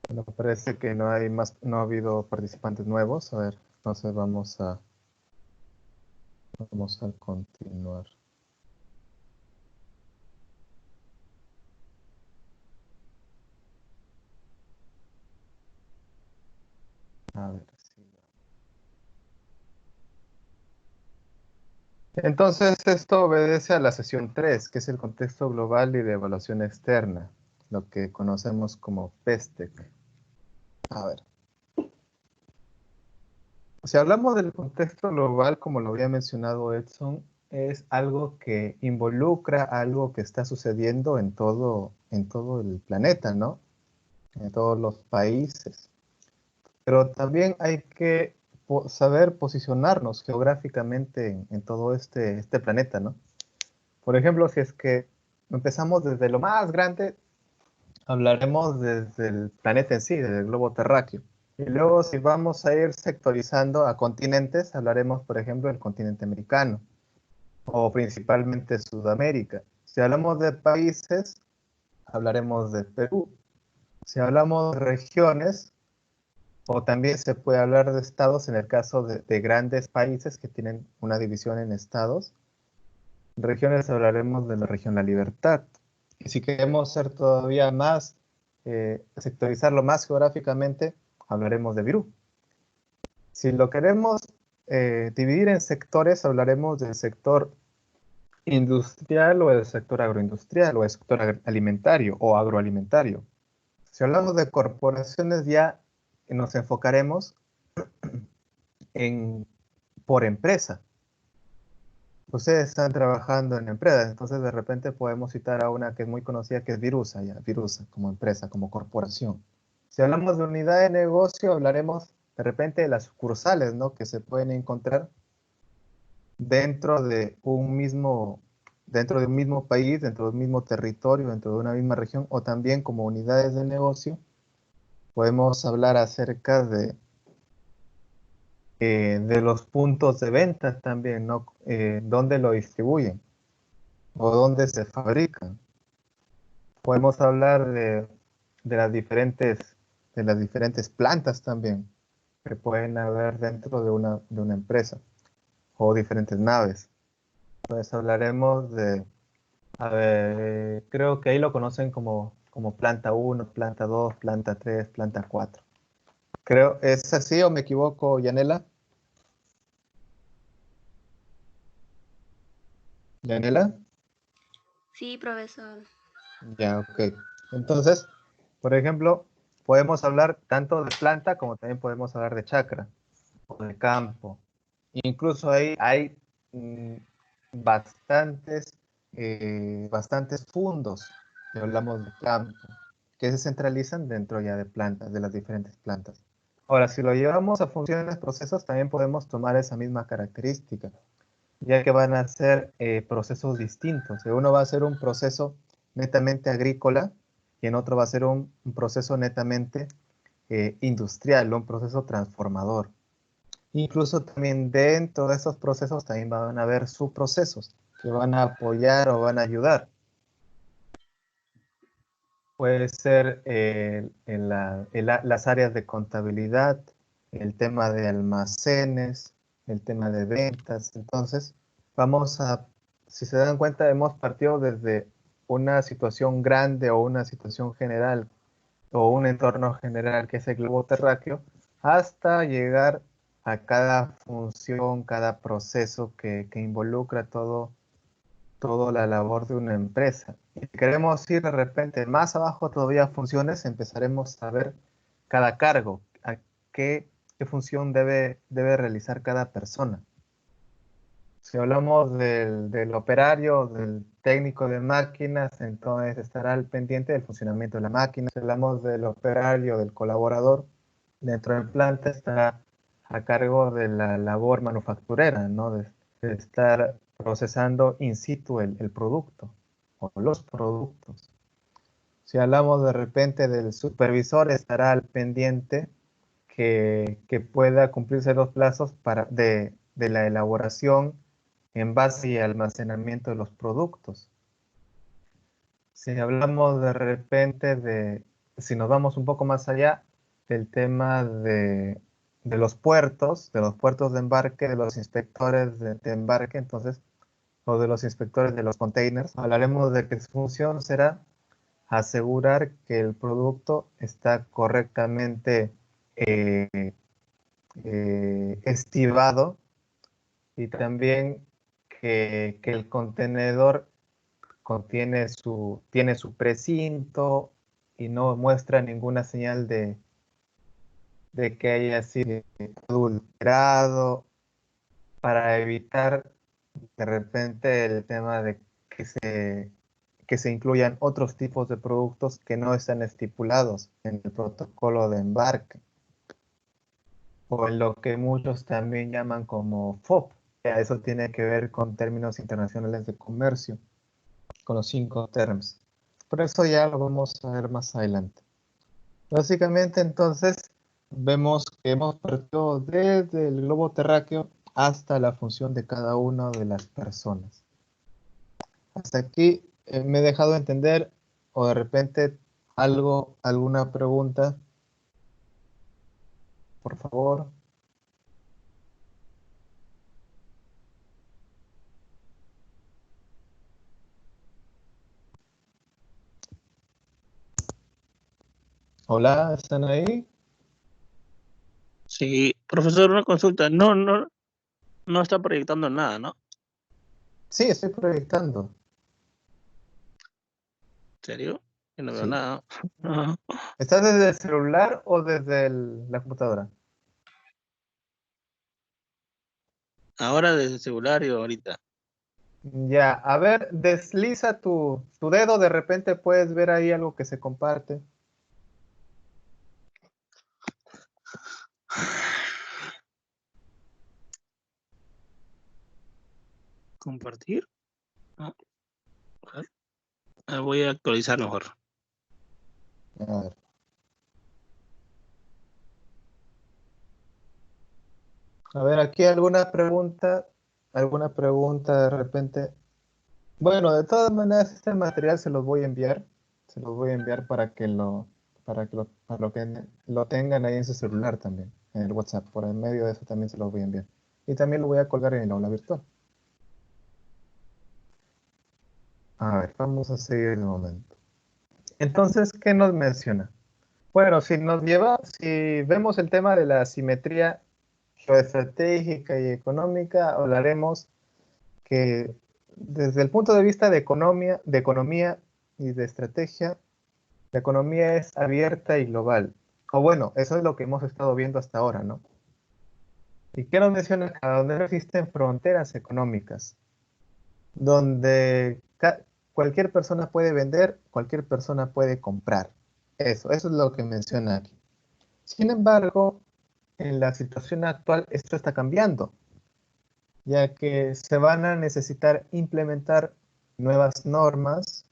Bueno, parece que no hay más, no ha habido participantes nuevos. A ver, entonces vamos a continuar. A ver, sí. Entonces, esto obedece a la sesión 3, que es el contexto global y de evaluación externa, lo que conocemos como PESTEC. A ver. Si hablamos del contexto global, como lo había mencionado Edson, es algo que involucra algo que está sucediendo en todo el planeta, ¿no? En todos los países. Pero también hay que saber posicionarnos geográficamente en todo este planeta, ¿no? Por ejemplo, si es que empezamos desde lo más grande, hablaremos desde el planeta en sí, desde el globo terráqueo. Y luego si vamos a ir sectorizando a continentes, hablaremos, por ejemplo, del continente americano o principalmente Sudamérica. Si hablamos de países, hablaremos de Perú. Si hablamos de regiones, o también se puede hablar de estados en el caso de grandes países que tienen una división en estados. Regiones hablaremos de la región La Libertad. Y si queremos ser todavía más, sectorizarlo más geográficamente, hablaremos de Virú. Si lo queremos dividir en sectores, hablaremos del sector industrial o del sector agroindustrial o del sector alimentario o agroalimentario. Si hablamos de corporaciones, ya nos enfocaremos por empresa. Ustedes están trabajando en empresas, entonces de repente podemos citar a una que es muy conocida, que es Virusa, ya, Virusa como empresa, como corporación. Si hablamos de unidad de negocio, hablaremos de repente de las sucursales, ¿no? Que se pueden encontrar dentro de un mismo país, dentro de un mismo territorio, dentro de una misma región, o también como unidades de negocio, podemos hablar acerca de los puntos de venta también, ¿no? Dónde lo distribuyen o dónde se fabrican. Podemos hablar de las diferentes plantas también que pueden haber dentro de una empresa o diferentes naves. Entonces hablaremos de, a ver, creo que ahí lo conocen como planta 1, planta 2, planta 3, planta 4. Creo, ¿es así o me equivoco, Yanela? ¿Yanela? Sí, profesor. Ya, ok. Entonces, por ejemplo, podemos hablar tanto de planta como también podemos hablar de chakra o de campo. Incluso ahí hay bastantes fundos que hablamos de campo, que se centralizan dentro ya de plantas, de las diferentes plantas. Ahora, si lo llevamos a funciones, procesos, también podemos tomar esa misma característica, ya que van a ser procesos distintos. Uno va a ser un proceso netamente agrícola y en otro va a ser un proceso netamente industrial, un proceso transformador. Incluso también dentro de esos procesos también van a haber subprocesos que van a apoyar o van a ayudar. puede ser las áreas de contabilidad, el tema de almacenes, el tema de ventas. Entonces, si se dan cuenta, hemos partido desde una situación grande o una situación general o un entorno general que es el globo terráqueo, hasta llegar a cada función, cada proceso que involucra toda la labor de una empresa. Y si queremos ir de repente más abajo todavía a funciones, empezaremos a ver cada cargo, a qué función debe realizar cada persona. Si hablamos del operario, del técnico de máquinas, entonces estará al pendiente del funcionamiento de la máquina. Si hablamos del operario, del colaborador, dentro del planta estará a cargo de la labor manufacturera, ¿no? De estar procesando in situ el producto o los productos. Si hablamos de repente del supervisor, estará al pendiente que pueda cumplirse los plazos de la elaboración, envase y almacenamiento de los productos. Si hablamos de repente si nos vamos un poco más allá, del tema de los puertos de embarque, de los inspectores de embarque, entonces, o de los inspectores de los containers, hablaremos de que su función será asegurar que el producto está correctamente estibado y también que el contenedor tiene su precinto y no muestra ninguna señal de que haya sido adulterado, para evitar de repente el tema de que se incluyan otros tipos de productos que no están estipulados en el protocolo de embarque, o en lo que muchos también llaman como FOB. Eso tiene que ver con términos internacionales de comercio, con los 5 terms. Por eso ya lo vamos a ver más adelante. Básicamente, entonces, vemos que hemos partido desde el globo terráqueo hasta la función de cada una de las personas. Hasta aquí me he dejado entender, o de repente alguna pregunta, por favor. Hola, ¿están ahí? Sí, profesor, una consulta. No está proyectando nada, ¿no? Sí, estoy proyectando. ¿En serio? Yo no veo Sí. nada. ¿Estás desde el celular o desde la computadora? Ahora desde el celular y ahorita. Ya, a ver, desliza tu dedo, de repente puedes ver ahí algo que se comparte. ¿Compartir? No. Voy a actualizar mejor. A ver. A ver, aquí alguna pregunta de repente. Bueno, de todas maneras, este material se los voy a enviar. Se los voy a enviar para que lo tengan ahí en su celular también, en el WhatsApp. Por el medio de eso también se los voy a enviar. Y también lo voy a colgar en el aula virtual. A ver, vamos a seguir el momento. Entonces, ¿qué nos menciona? Bueno, si vemos el tema de la asimetría geoestratégica y económica, hablaremos que desde el punto de vista de economía y de estrategia, la economía es abierta y global. O bueno, eso es lo que hemos estado viendo hasta ahora, ¿no? ¿Y qué nos menciona? Donde no existen fronteras económicas, donde cualquier persona puede vender, cualquier persona puede comprar. Eso es lo que menciona aquí. Sin embargo, en la situación actual esto está cambiando, ya que se van a necesitar implementar nuevas normas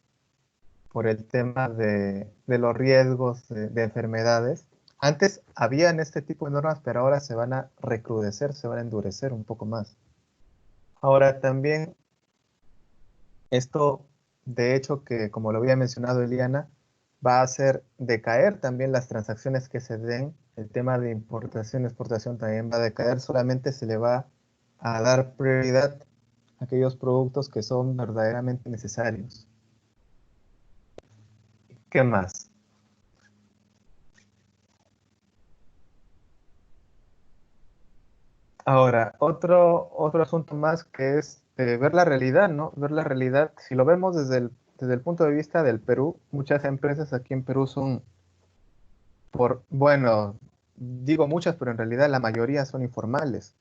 por el tema de los riesgos de enfermedades. Antes habían este tipo de normas, pero ahora se van a recrudecer, se van a endurecer un poco más. Ahora también esto, de hecho, que como lo había mencionado Eliana, va a hacer decaer también las transacciones que se den. El tema de importación y exportación también va a decaer. Solamente se le va a dar prioridad a aquellos productos que son verdaderamente necesarios. ¿Qué más? Ahora, otro asunto más que es ver la realidad, ¿no? Ver la realidad. Si lo vemos desde el punto de vista del Perú, muchas empresas aquí en Perú son, bueno, digo muchas, pero en realidad la mayoría son informales.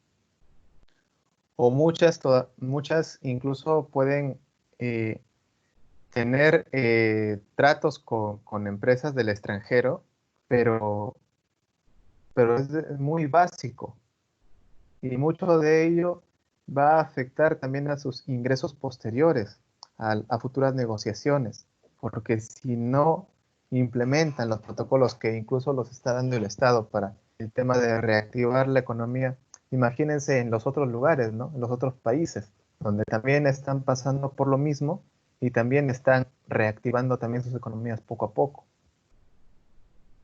O muchas incluso pueden tener tratos con empresas del extranjero, pero es muy básico. Y mucho de ello va a afectar también a sus ingresos posteriores, a futuras negociaciones, porque si no implementan los protocolos que incluso los está dando el Estado para el tema de reactivar la economía, imagínense en los otros lugares, ¿no? En los otros países, donde también están pasando por lo mismo y también están reactivando también sus economías poco a poco.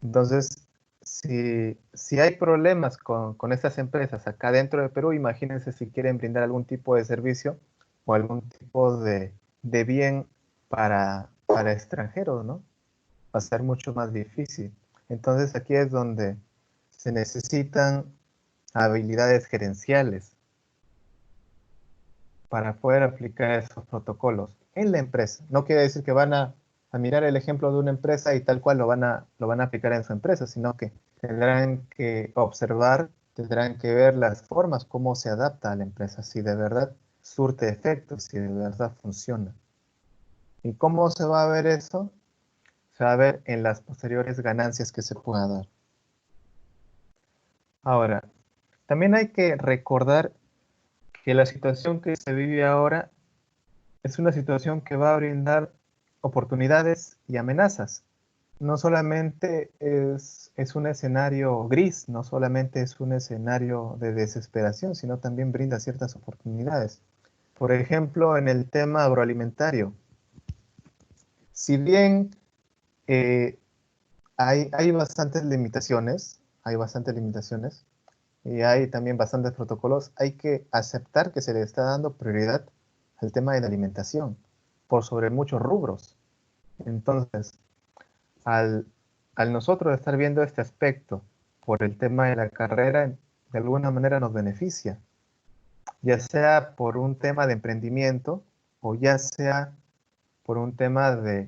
Entonces, si hay problemas con estas empresas acá dentro de Perú, imagínense si quieren brindar algún tipo de servicio o algún tipo de bien para extranjeros, ¿no? Va a ser mucho más difícil. Entonces, aquí es donde se necesitan habilidades gerenciales para poder aplicar esos protocolos en la empresa. No quiere decir que van a mirar el ejemplo de una empresa y tal cual lo van a aplicar en su empresa, sino que tendrán que observar, tendrán que ver las formas, cómo se adapta a la empresa, si de verdad surte efectos, si de verdad funciona. ¿Y cómo se va a ver eso? Se va a ver en las posteriores ganancias que se pueda dar. Ahora, también hay que recordar que la situación que se vive ahora es una situación que va a brindar oportunidades y amenazas. No solamente es un escenario gris, no solamente es un escenario de desesperación, sino también brinda ciertas oportunidades. Por ejemplo, en el tema agroalimentario, si bien hay bastantes limitaciones, y hay también bastantes protocolos, hay que aceptar que se le está dando prioridad al tema de la alimentación por sobre muchos rubros. Entonces, al nosotros estar viendo este aspecto por el tema de la carrera, de alguna manera nos beneficia, ya sea por un tema de emprendimiento o ya sea por un tema de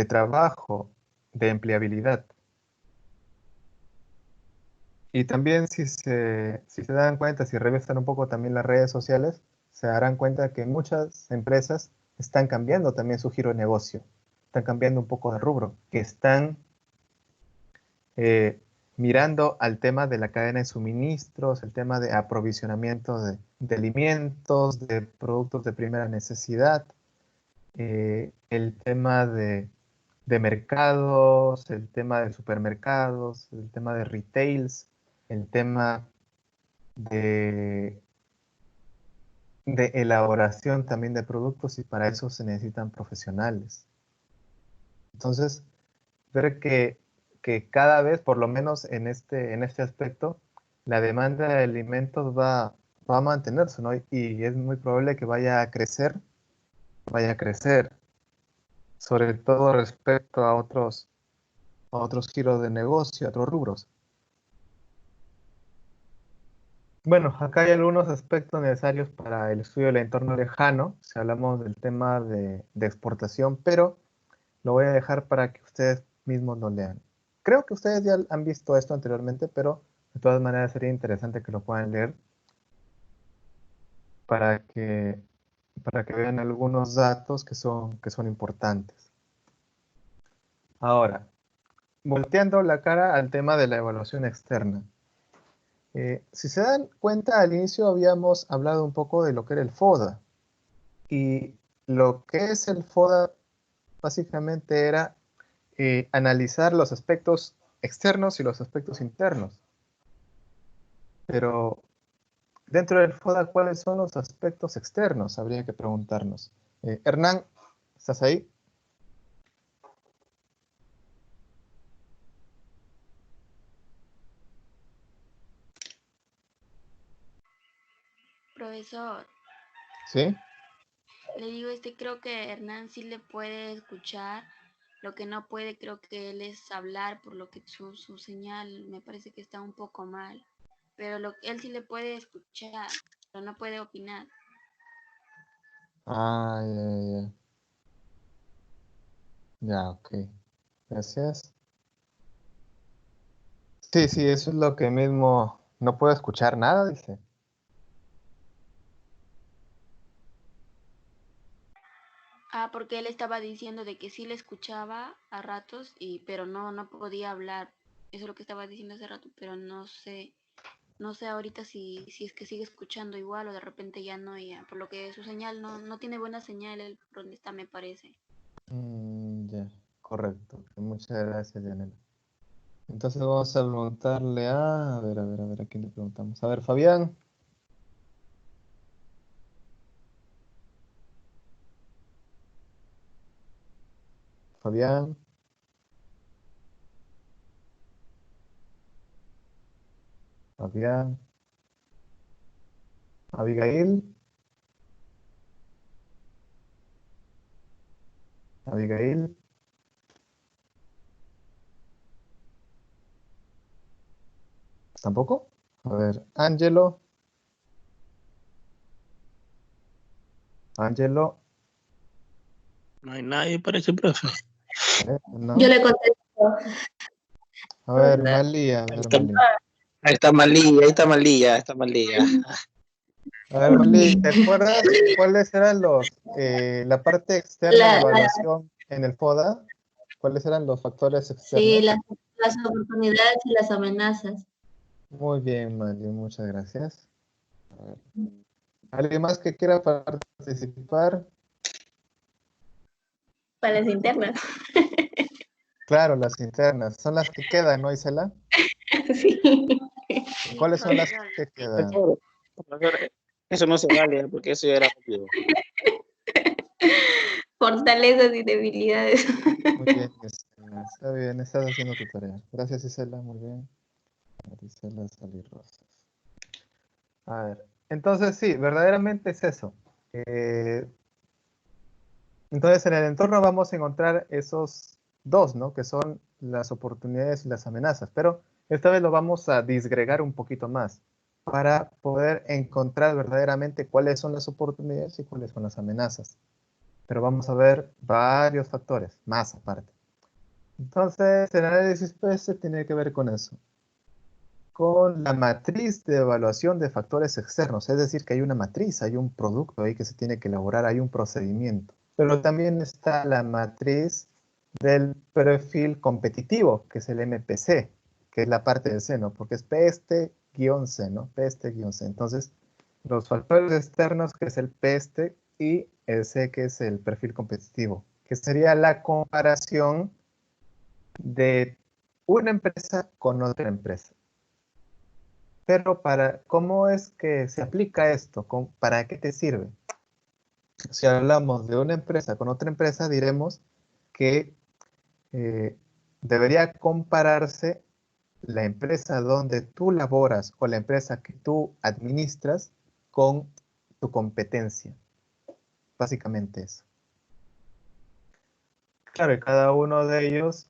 trabajo, de empleabilidad. Y también si se dan cuenta, si revisan un poco también las redes sociales, se darán cuenta que muchas empresas están cambiando también su giro de negocio, están cambiando un poco de rubro, que están mirando al tema de la cadena de suministros, el tema de aprovisionamiento de alimentos, de productos de primera necesidad, el tema de mercados, el tema de supermercados, el tema de retails, el tema de elaboración también de productos, y para eso se necesitan profesionales. Entonces, ver que cada vez, por lo menos en este aspecto, la demanda de alimentos va a mantenerse, ¿no? Y es muy probable que vaya a crecer, sobre todo respecto a otros giros de negocio, a otros rubros. Bueno, acá hay algunos aspectos necesarios para el estudio del entorno lejano, si hablamos del tema de exportación, pero lo voy a dejar para que ustedes mismos lo lean. Creo que ustedes ya han visto esto anteriormente, pero de todas maneras sería interesante que lo puedan leer para que vean algunos datos que son importantes. Ahora, volteando la cara al tema de la evaluación externa. Si se dan cuenta, al inicio habíamos hablado un poco de lo que era el FODA. Y lo que es el FODA básicamente era analizar los aspectos externos y los aspectos internos. Pero dentro del FODA, ¿cuáles son los aspectos externos? Habría que preguntarnos. Hernán, ¿estás ahí? Profesor, ¿Sí? le digo, creo que Hernán sí le puede escuchar. Lo que no puede, creo que él es hablar, por lo que su señal me parece que está un poco mal. Pero él sí le puede escuchar, pero no puede opinar. Ah, ya. Ya, ok. Gracias. Sí, sí, eso es lo que mismo. No puedo escuchar nada, dice. Ah, porque él estaba diciendo de que sí le escuchaba a ratos, pero no podía hablar. Eso es lo que estaba diciendo hace rato, pero no sé ahorita si es que sigue escuchando igual o de repente ya no, ya. Por lo que su señal no tiene buena señal, él por donde está me parece. Ya, correcto. Muchas gracias, Yanela. Entonces vamos a preguntarle a quién le preguntamos. A ver, Fabián. Fabián. Fabián. Abigail. Abigail. ¿Tampoco? A ver, Ángelo. Ángelo. No hay nadie, parece, profe. ¿No? Yo le contesto. A ver, Malía. A ver, Malía. Ahí está Malilla, ahí está Malilla, está Malilla. A ver, Malí, ¿te acuerdas cuáles eran la parte externa de evaluación en el FODA? ¿Cuáles eran los factores externos? Sí, las oportunidades y las amenazas. Muy bien, Malí, muchas gracias. A ver. ¿Alguien más que quiera participar? Para las internas. Claro, las internas. Son las que quedan, ¿no, Isela? Sí. ¿Cuáles son las que quedan? Profesor, eso no se vale, porque eso ya era obvio. Fortalezas y debilidades. Muy bien, Isela. Está bien, estás haciendo tu tarea. Gracias, Isela, muy bien. Isela Salirrosas. A ver, entonces sí, verdaderamente es eso. Entonces en el entorno vamos a encontrar esos dos, ¿no? Que son las oportunidades y las amenazas, pero esta vez lo vamos a disgregar un poquito más para poder encontrar verdaderamente cuáles son las oportunidades y cuáles son las amenazas. Pero vamos a ver varios factores, más aparte. Entonces el análisis PS tiene que ver con eso, con la matriz de evaluación de factores externos, es decir, que hay una matriz, hay un producto ahí que se tiene que elaborar, hay un procedimiento. Pero también está la matriz del perfil competitivo, que es el MPC, que es la parte del C, ¿no? Porque es PST-C, ¿no? PST-C. Entonces, los factores externos, que es el PST, y el C, que es el perfil competitivo, que sería la comparación de una empresa con otra empresa. Pero ¿cómo es que se aplica esto? ¿Para qué te sirve? Si hablamos de una empresa con otra empresa, diremos que debería compararse la empresa donde tú laboras o la empresa que tú administras con tu competencia. Básicamente eso. Claro, y cada uno de ellos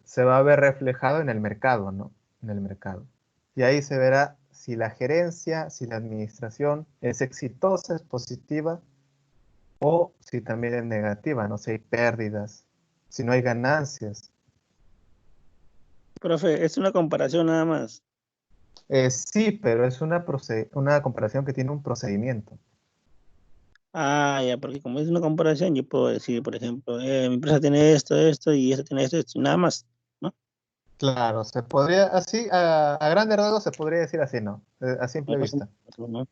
se va a ver reflejado en el mercado, ¿no? En el mercado. Y ahí se verá si la gerencia, si la administración es exitosa, es positiva, o si también es negativa, no si hay pérdidas, si no hay ganancias. Profe, es una comparación nada más. Sí, pero es una comparación que tiene un procedimiento. Ah, ya, porque como es una comparación, yo puedo decir, por ejemplo, mi empresa tiene esto, y esta tiene esto, y nada más, ¿no? Claro, se podría, así, a grandes rasgos se podría decir así, ¿no? A simple vista. ¿No?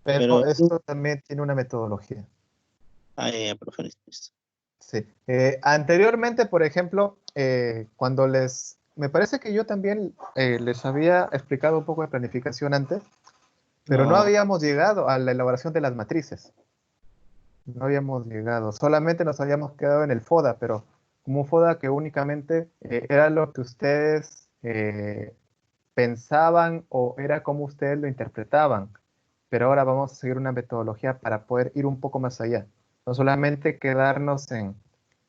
Pero esto también tiene una metodología. Ah, ya, profe, listo. Sí. Anteriormente, por ejemplo, cuando me parece que yo también les había explicado un poco de planificación antes, pero no habíamos llegado a la elaboración de las matrices. No habíamos llegado, solamente nos habíamos quedado en el FODA, pero como un FODA que únicamente era lo que ustedes pensaban o era como ustedes lo interpretaban. pero ahora vamos a seguir una metodología para poder ir un poco más allá. No solamente quedarnos en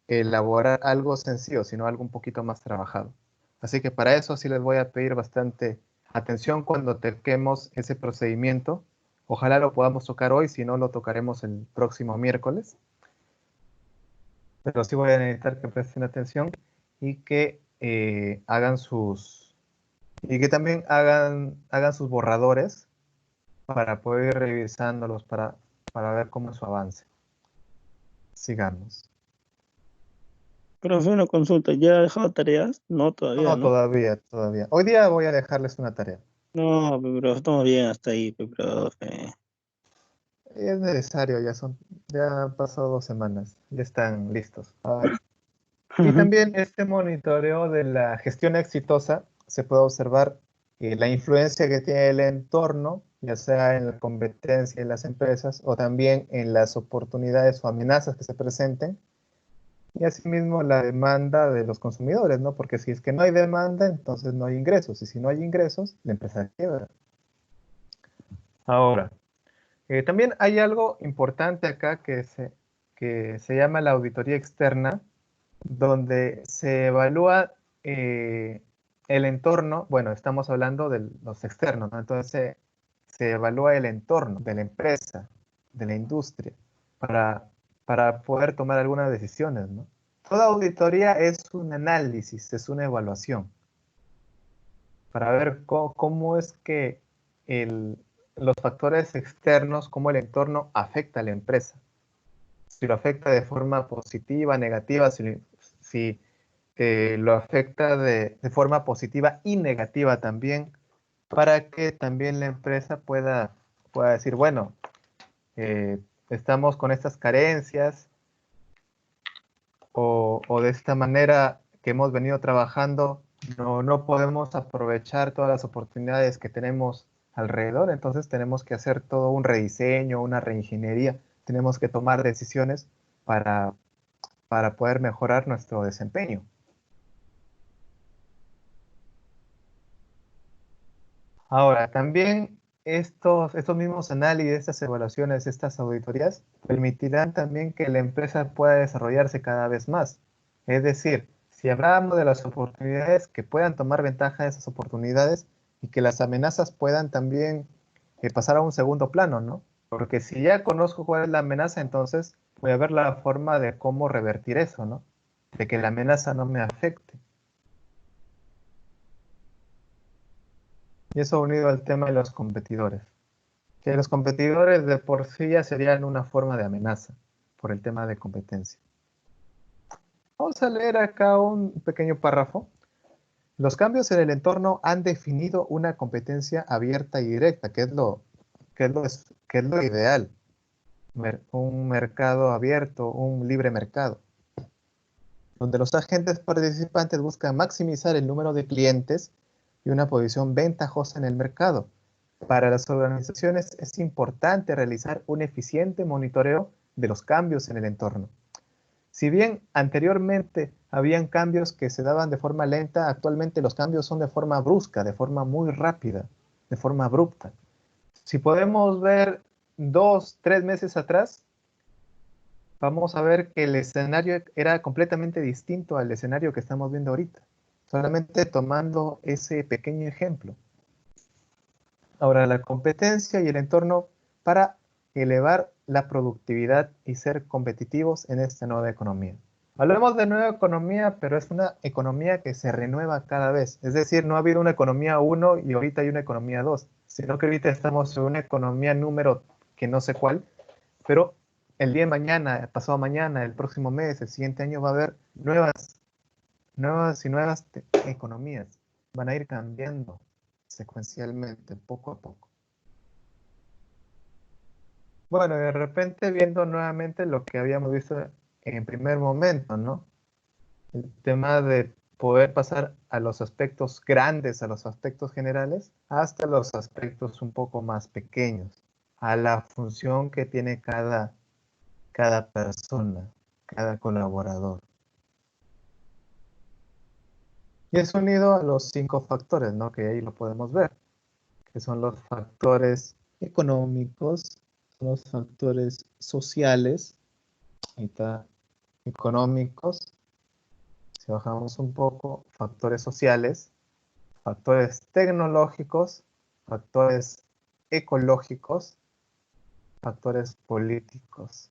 elaborar algo sencillo, sino algo un poquito más trabajado. Así que para eso sí les voy a pedir bastante atención cuando toquemos ese procedimiento. Ojalá lo podamos tocar hoy, si no lo tocaremos el próximo miércoles. Pero sí voy a necesitar que presten atención y que hagan sus... y que también hagan sus borradores para poder ir revisándolos para ver cómo es su avance. Sigamos. Profe, una consulta, ¿ya ha dejado tareas? No, todavía, No, ¿no? todavía. Hoy día voy a dejarles una tarea. No, pero estamos bien hasta ahí, profe. Es necesario, ya han pasado 2 semanas, ya están listos. A ver. Y también este monitoreo de la gestión exitosa se puede observar la influencia que tiene el entorno, ya sea en la competencia de las empresas o también en las oportunidades o amenazas que se presenten. Y asimismo la demanda de los consumidores, ¿no? Porque si es que no hay demanda, entonces no hay ingresos. Y si no hay ingresos, la empresa quiebra. Ahora, también hay algo importante acá que se llama la auditoría externa, donde se evalúa el entorno. Bueno, estamos hablando de los externos, ¿no? Entonces se evalúa el entorno de la empresa, de la industria, para poder tomar algunas decisiones, ¿no? Toda auditoría es un análisis, es una evaluación, para ver cómo es que los factores externos, cómo el entorno afecta a la empresa. Si lo afecta de forma positiva, negativa, si lo afecta de forma positiva y negativa también, para que también la empresa pueda decir, bueno, estamos con estas carencias, o de esta manera que hemos venido trabajando, no podemos aprovechar todas las oportunidades que tenemos alrededor, entonces tenemos que hacer todo un rediseño, una reingeniería, tenemos que tomar decisiones para poder mejorar nuestro desempeño. Ahora, también estos mismos análisis, estas evaluaciones, estas auditorías, permitirán también que la empresa pueda desarrollarse cada vez más. Es decir, si hablamos de las oportunidades, que puedan tomar ventaja de esas oportunidades y que las amenazas puedan también pasar a un segundo plano, ¿no? Porque si ya conozco cuál es la amenaza, entonces voy a ver la forma de cómo revertir eso, ¿no? De que la amenaza no me afecte. Y eso unido al tema de los competidores. Que los competidores de por sí ya serían una forma de amenaza por el tema de competencia. Vamos a leer acá un pequeño párrafo. Los cambios en el entorno han definido una competencia abierta y directa, que es lo ideal. Un mercado abierto, un libre mercado, donde los agentes participantes buscan maximizar el número de clientes y una posición ventajosa en el mercado. Para las organizaciones es importante realizar un eficiente monitoreo de los cambios en el entorno. Si bien anteriormente habían cambios que se daban de forma lenta, actualmente los cambios son de forma brusca, de forma muy rápida, de forma abrupta. Si podemos ver 2, 3 meses atrás, vamos a ver que el escenario era completamente distinto al escenario que estamos viendo ahorita, solamente tomando ese pequeño ejemplo. Ahora, la competencia y el entorno para elevar la productividad y ser competitivos en esta nueva economía. Hablamos de nueva economía, pero es una economía que se renueva cada vez. Es decir, no ha habido una economía 1 y ahorita hay una economía 2, sino que ahorita estamos en una economía número que no sé cuál, pero el día de mañana, el pasado mañana, el próximo mes, el siguiente año va a haber nuevas economías. Van a ir cambiando secuencialmente, poco a poco. Bueno, de repente viendo nuevamente lo que habíamos visto en primer momento, ¿no? El tema de poder pasar a los aspectos grandes, a los aspectos generales, hasta los aspectos un poco más pequeños, a la función que tiene cada persona, cada colaborador. Y es unido a los 5 factores, ¿no? Que ahí lo podemos ver, que son los factores económicos, son los factores sociales, ahí está, económicos. Si bajamos un poco, factores sociales, factores tecnológicos, factores ecológicos, factores políticos.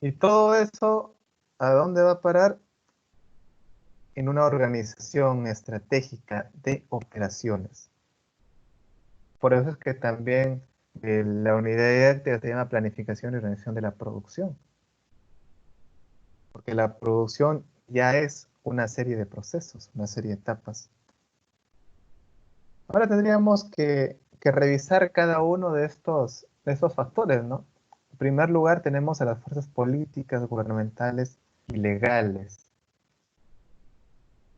Y todo eso, ¿a dónde va a parar? En una organización estratégica de operaciones. Por eso es que también la unidad didáctica se llama planificación y organización de la producción. Porque la producción ya es una serie de procesos, una serie de etapas. Ahora tendríamos que revisar cada uno de estos factores, ¿no? En primer lugar tenemos a las fuerzas políticas, gubernamentales y legales.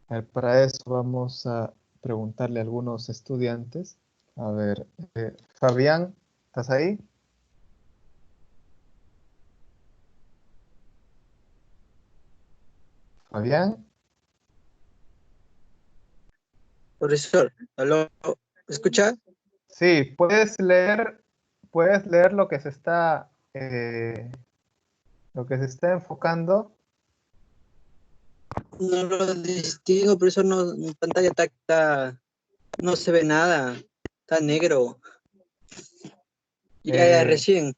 A ver, para eso vamos a preguntarle a algunos estudiantes. A ver, Fabián, ¿estás ahí? Fabián. Profesor, ¿aló? ¿Me escucha? Sí, puedes leer lo que se está enfocando. No lo distingo, profesor, no, mi pantalla no se ve nada, está negro. Ya, recién.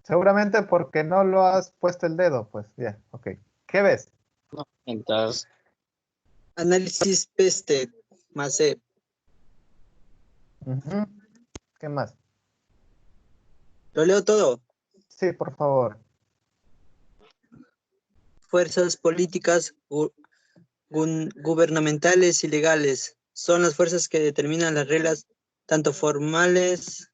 Seguramente porque no lo has puesto el dedo, pues, ya, ok. ¿Qué ves? No, entonces, Análisis PESTE, más C. Ujú. ¿Qué más? ¿Lo leo todo? Sí, por favor. Fuerzas políticas gubernamentales y legales son las fuerzas que determinan las reglas tanto formales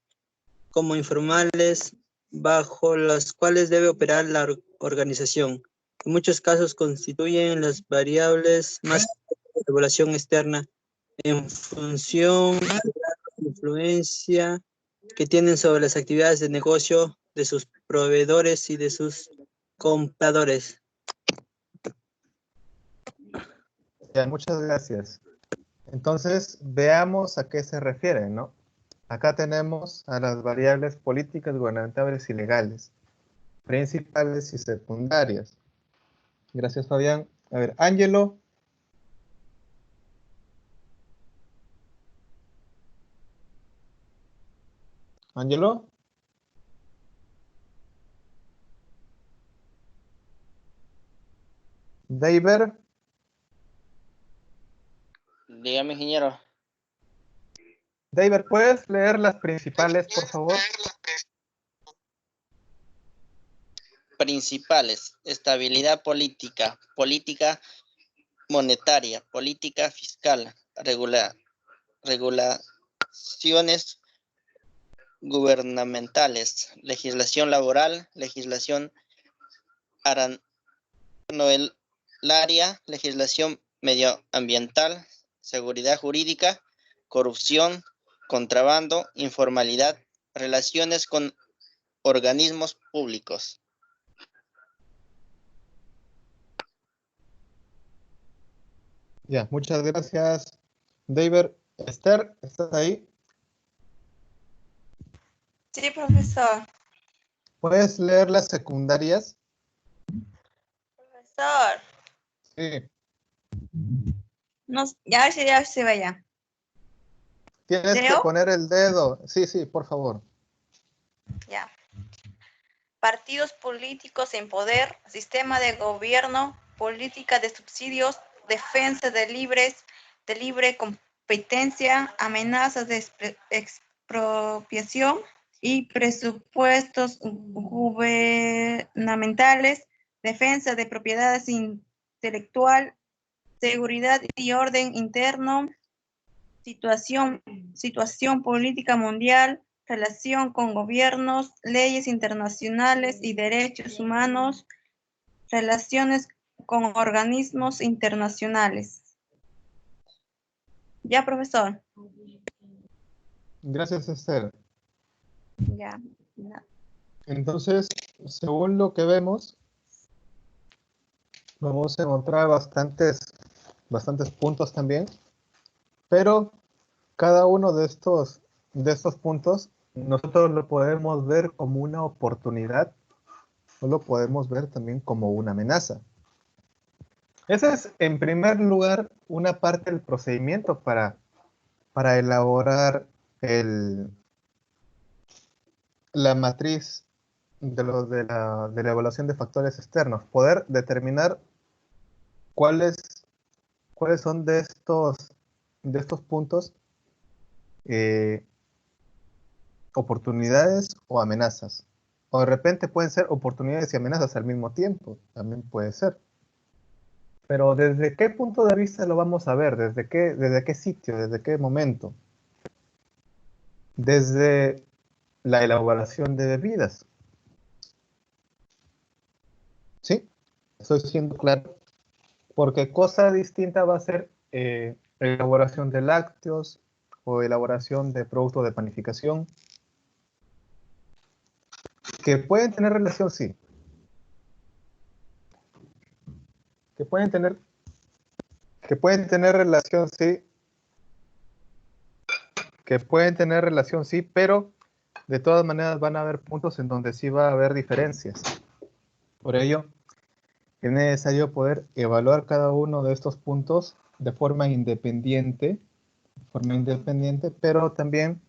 como informales bajo las cuales debe operar la organización. En muchos casos constituyen las variables más de regulación externa en función de la influencia que tienen sobre las actividades de negocio de sus proveedores y de sus compradores. Ya, muchas gracias. Entonces, veamos a qué se refiere, ¿no? Acá tenemos a las variables políticas, gubernamentales y legales, principales y secundarias. Gracias, Fabián. A ver, Ángelo. Ángelo. David. Dígame, ingeniero. David, ¿puedes leer las principales, por favor? Principales: estabilidad política, política monetaria, política fiscal, regulaciones gubernamentales, legislación laboral, legislación aranelaria, legislación medioambiental, seguridad jurídica, corrupción, contrabando, informalidad, relaciones con organismos públicos. Ya, muchas gracias, David. Esther, ¿estás ahí? Sí, profesor. ¿Puedes leer las secundarias? Profesor. Sí. No, ya se vaya. Tienes que ¿Leo? poner el dedo. Sí, sí, por favor. Ya. Partidos políticos en poder, sistema de gobierno, política de subsidios, defensa de libre competencia, amenazas de expropiación y presupuestos gubernamentales, defensa de propiedades intelectual, seguridad y orden interno, situación política mundial, relación con gobiernos, leyes internacionales y derechos humanos, relaciones con organismos internacionales. Ya, profesor. Gracias, Esther. Ya. Entonces, según lo que vemos, vamos a encontrar bastantes puntos también, pero cada uno de estos de estos puntos, nosotros lo podemos ver como una oportunidad o lo podemos ver también como una amenaza. Esa es, en primer lugar, una parte del procedimiento para elaborar la matriz de la evaluación de factores externos. Poder determinar cuáles son de estos puntos oportunidades o amenazas. O de repente pueden ser oportunidades y amenazas al mismo tiempo. También puede ser. Pero ¿desde qué punto de vista lo vamos a ver? ¿Desde qué sitio? ¿Desde qué momento? Desde la elaboración de bebidas. ¿Sí? Estoy siendo claro. Porque cosa distinta va a ser elaboración de lácteos o elaboración de productos de panificación. Que pueden tener relación, sí. Que pueden tener relación, sí. Que pueden tener relación, sí, pero de todas maneras van a haber puntos en donde sí va a haber diferencias. Por ello, es necesario poder evaluar cada uno de estos puntos de forma independiente, pero también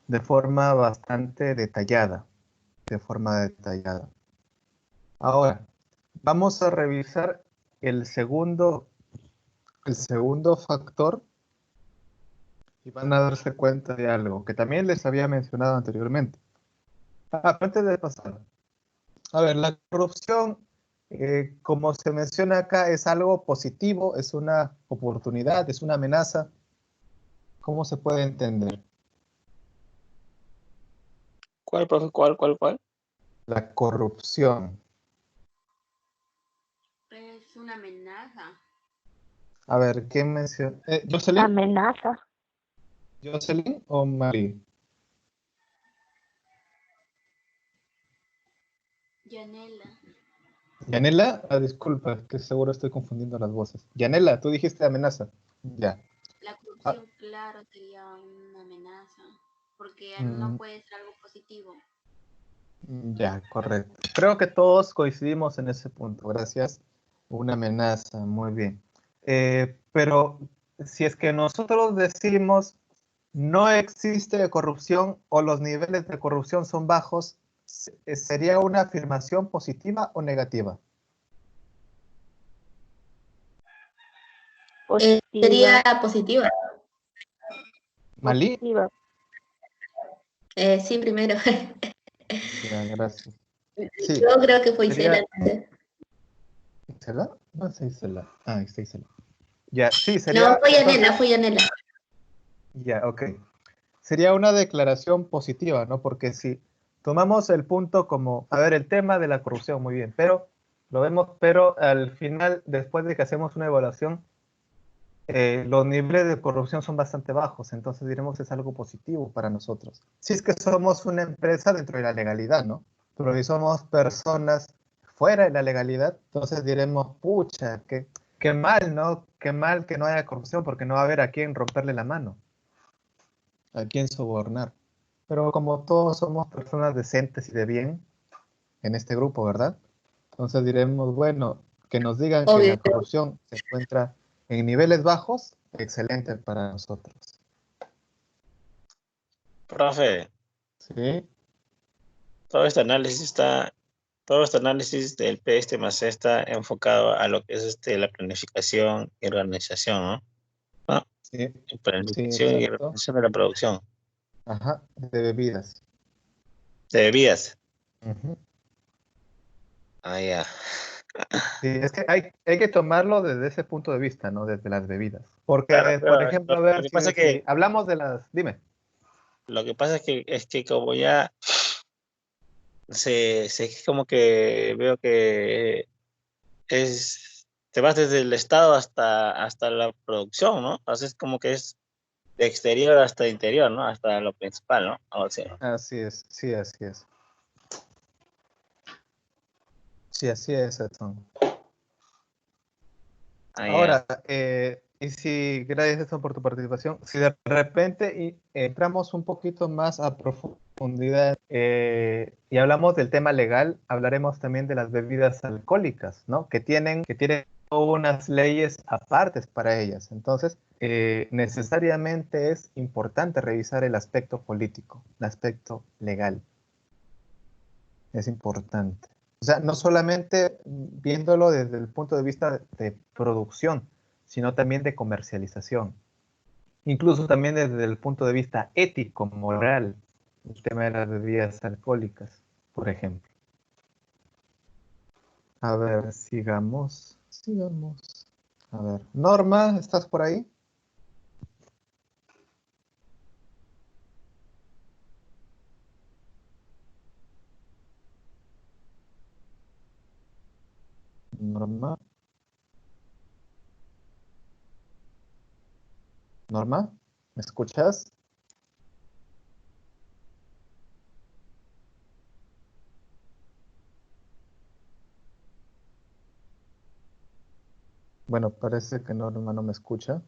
de forma bastante detallada. Ahora, vamos a revisar el segundo factor y van a darse cuenta de algo que también les había mencionado anteriormente. Antes de pasar, a ver, la corrupción, como se menciona acá, es algo positivo, es una oportunidad, es una amenaza. ¿Cómo se puede entender? ¿Cuál, profe? ¿Cuál? La corrupción. Es una amenaza. A ver, ¿quién menciona? ¿Jocelyn? Amenaza. ¿Jocelyn o Mari? Yanela. Yanela, disculpa, que seguro estoy confundiendo las voces. Yanela, tú dijiste amenaza. Ya. La corrupción, claro, sería una amenaza, porque no puede ser algo positivo. Ya, correcto. Creo que todos coincidimos en ese punto. Gracias. Una amenaza, muy bien. Pero si es que nosotros decimos no existe corrupción o los niveles de corrupción son bajos, ¿sería una afirmación positiva o negativa? Sería positiva. ¿Malí? Sí, primero. Ya, gracias. Sí. Yo creo que fue Sería... Isela. ¿Isela? No es Isela. Ah, está Isela. Ya, sí, No, sería... fue Yanela, fue Yanela. Ya, ok. Sería una declaración positiva, ¿no? Porque si tomamos el punto como, a ver, el tema de la corrupción, muy bien, pero lo vemos, pero al final, después de que hacemos una evaluación, los niveles de corrupción son bastante bajos, entonces diremos que es algo positivo para nosotros. Si es que somos una empresa dentro de la legalidad, ¿no? Pero si somos personas fuera de la legalidad, entonces diremos, pucha, qué mal, ¿no? Qué mal que no haya corrupción porque no va a haber a quién romperle la mano, a quién sobornar. Pero como todos somos personas decentes y de bien en este grupo, ¿verdad? Entonces diremos, bueno, que nos digan que la corrupción se encuentra en niveles bajos, excelente para nosotros. Profe. Sí. Todo este análisis del PST más está enfocado a lo que es la planificación y organización, ¿no? Sí. Planificación y organización de la producción. Ajá, de bebidas. De bebidas. Uh-huh. Ah, ya. Sí, es que hay que tomarlo desde ese punto de vista, ¿no? Desde las bebidas. Porque, Claro, por ejemplo, a ver, lo que pasa si hablamos de las... Dime. Lo que pasa es que como ya como que veo que te vas desde el Estado hasta la producción, ¿no? Entonces como que es de exterior hasta interior, ¿no? Hasta lo principal, ¿no? Así es, sí, así es. Sí, así es, Edson. Ahora, Y si, gracias Edson, por tu participación, si de repente entramos un poquito más a profundidad y hablamos del tema legal, hablaremos también de las bebidas alcohólicas, ¿no? Que tienen unas leyes apartes para ellas. Entonces, necesariamente es importante revisar el aspecto político, el aspecto legal. Es importante. O sea, no solamente viéndolo desde el punto de vista de producción, sino también de comercialización. Incluso también desde el punto de vista ético, moral, el tema de las bebidas alcohólicas, por ejemplo. A ver, sigamos. A ver, Norma, ¿estás por ahí? Norma. Norma, ¿me escuchas? Bueno, parece que Norma no me escucha.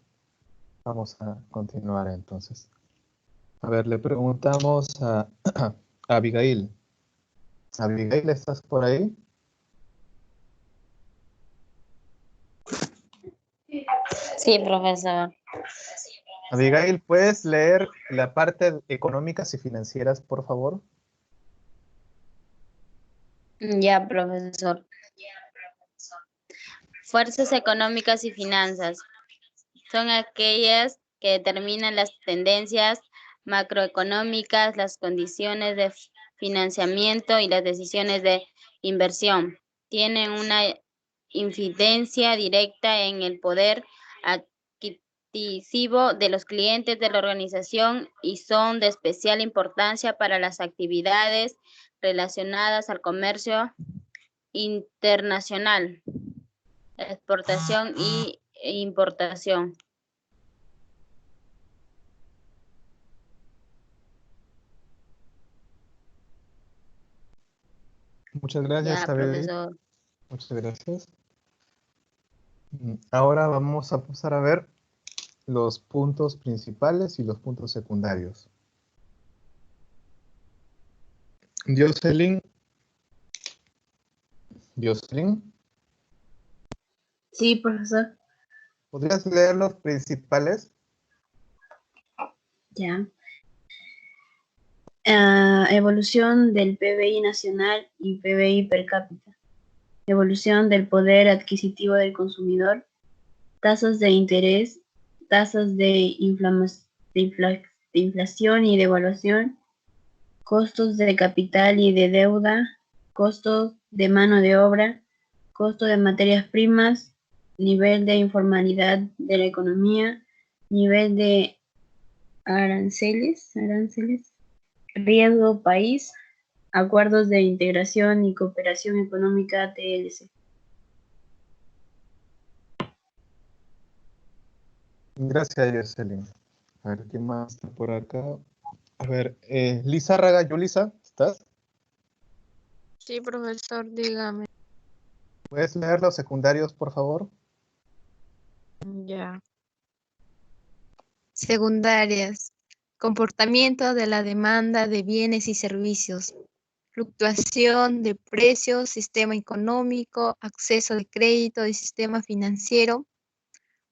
Vamos a continuar entonces. A ver, le preguntamos a Abigail. Abigail, ¿estás por ahí? Sí, profesor. Abigail, ¿puedes leer la parte económicas y financieras, por favor? Ya, profesor. Fuerzas económicas y finanzas son aquellas que determinan las tendencias macroeconómicas, las condiciones de financiamiento y las decisiones de inversión. Tienen una incidencia directa en el poder adquisitivo de los clientes de la organización y son de especial importancia para las actividades relacionadas al comercio internacional, exportación e importación. Muchas gracias, Ya, Abigail. profesor. Muchas gracias. Ahora vamos a pasar a ver los puntos principales y los puntos secundarios. Jocelyn. Sí, profesor. ¿Podrías leer los principales? Ya. Evolución del PBI nacional y PBI per cápita. Evolución del poder adquisitivo del consumidor. Tasas de interés. Tasas de inflación y devaluación. Costos de capital y de deuda. Costos de mano de obra. Costo de materias primas. Nivel de informalidad de la economía. Nivel de aranceles. Riesgo país, acuerdos de integración y cooperación económica TLC. Gracias, Jocelyn. A ver, ¿quién más está por acá? A ver, Lizárraga, Yulisa, ¿estás? Sí, profesor, dígame. ¿Puedes leer los secundarios, por favor? Ya. Secundarias. Comportamiento de la demanda de bienes y servicios. Fluctuación de precios, sistema económico, acceso de crédito y sistema financiero,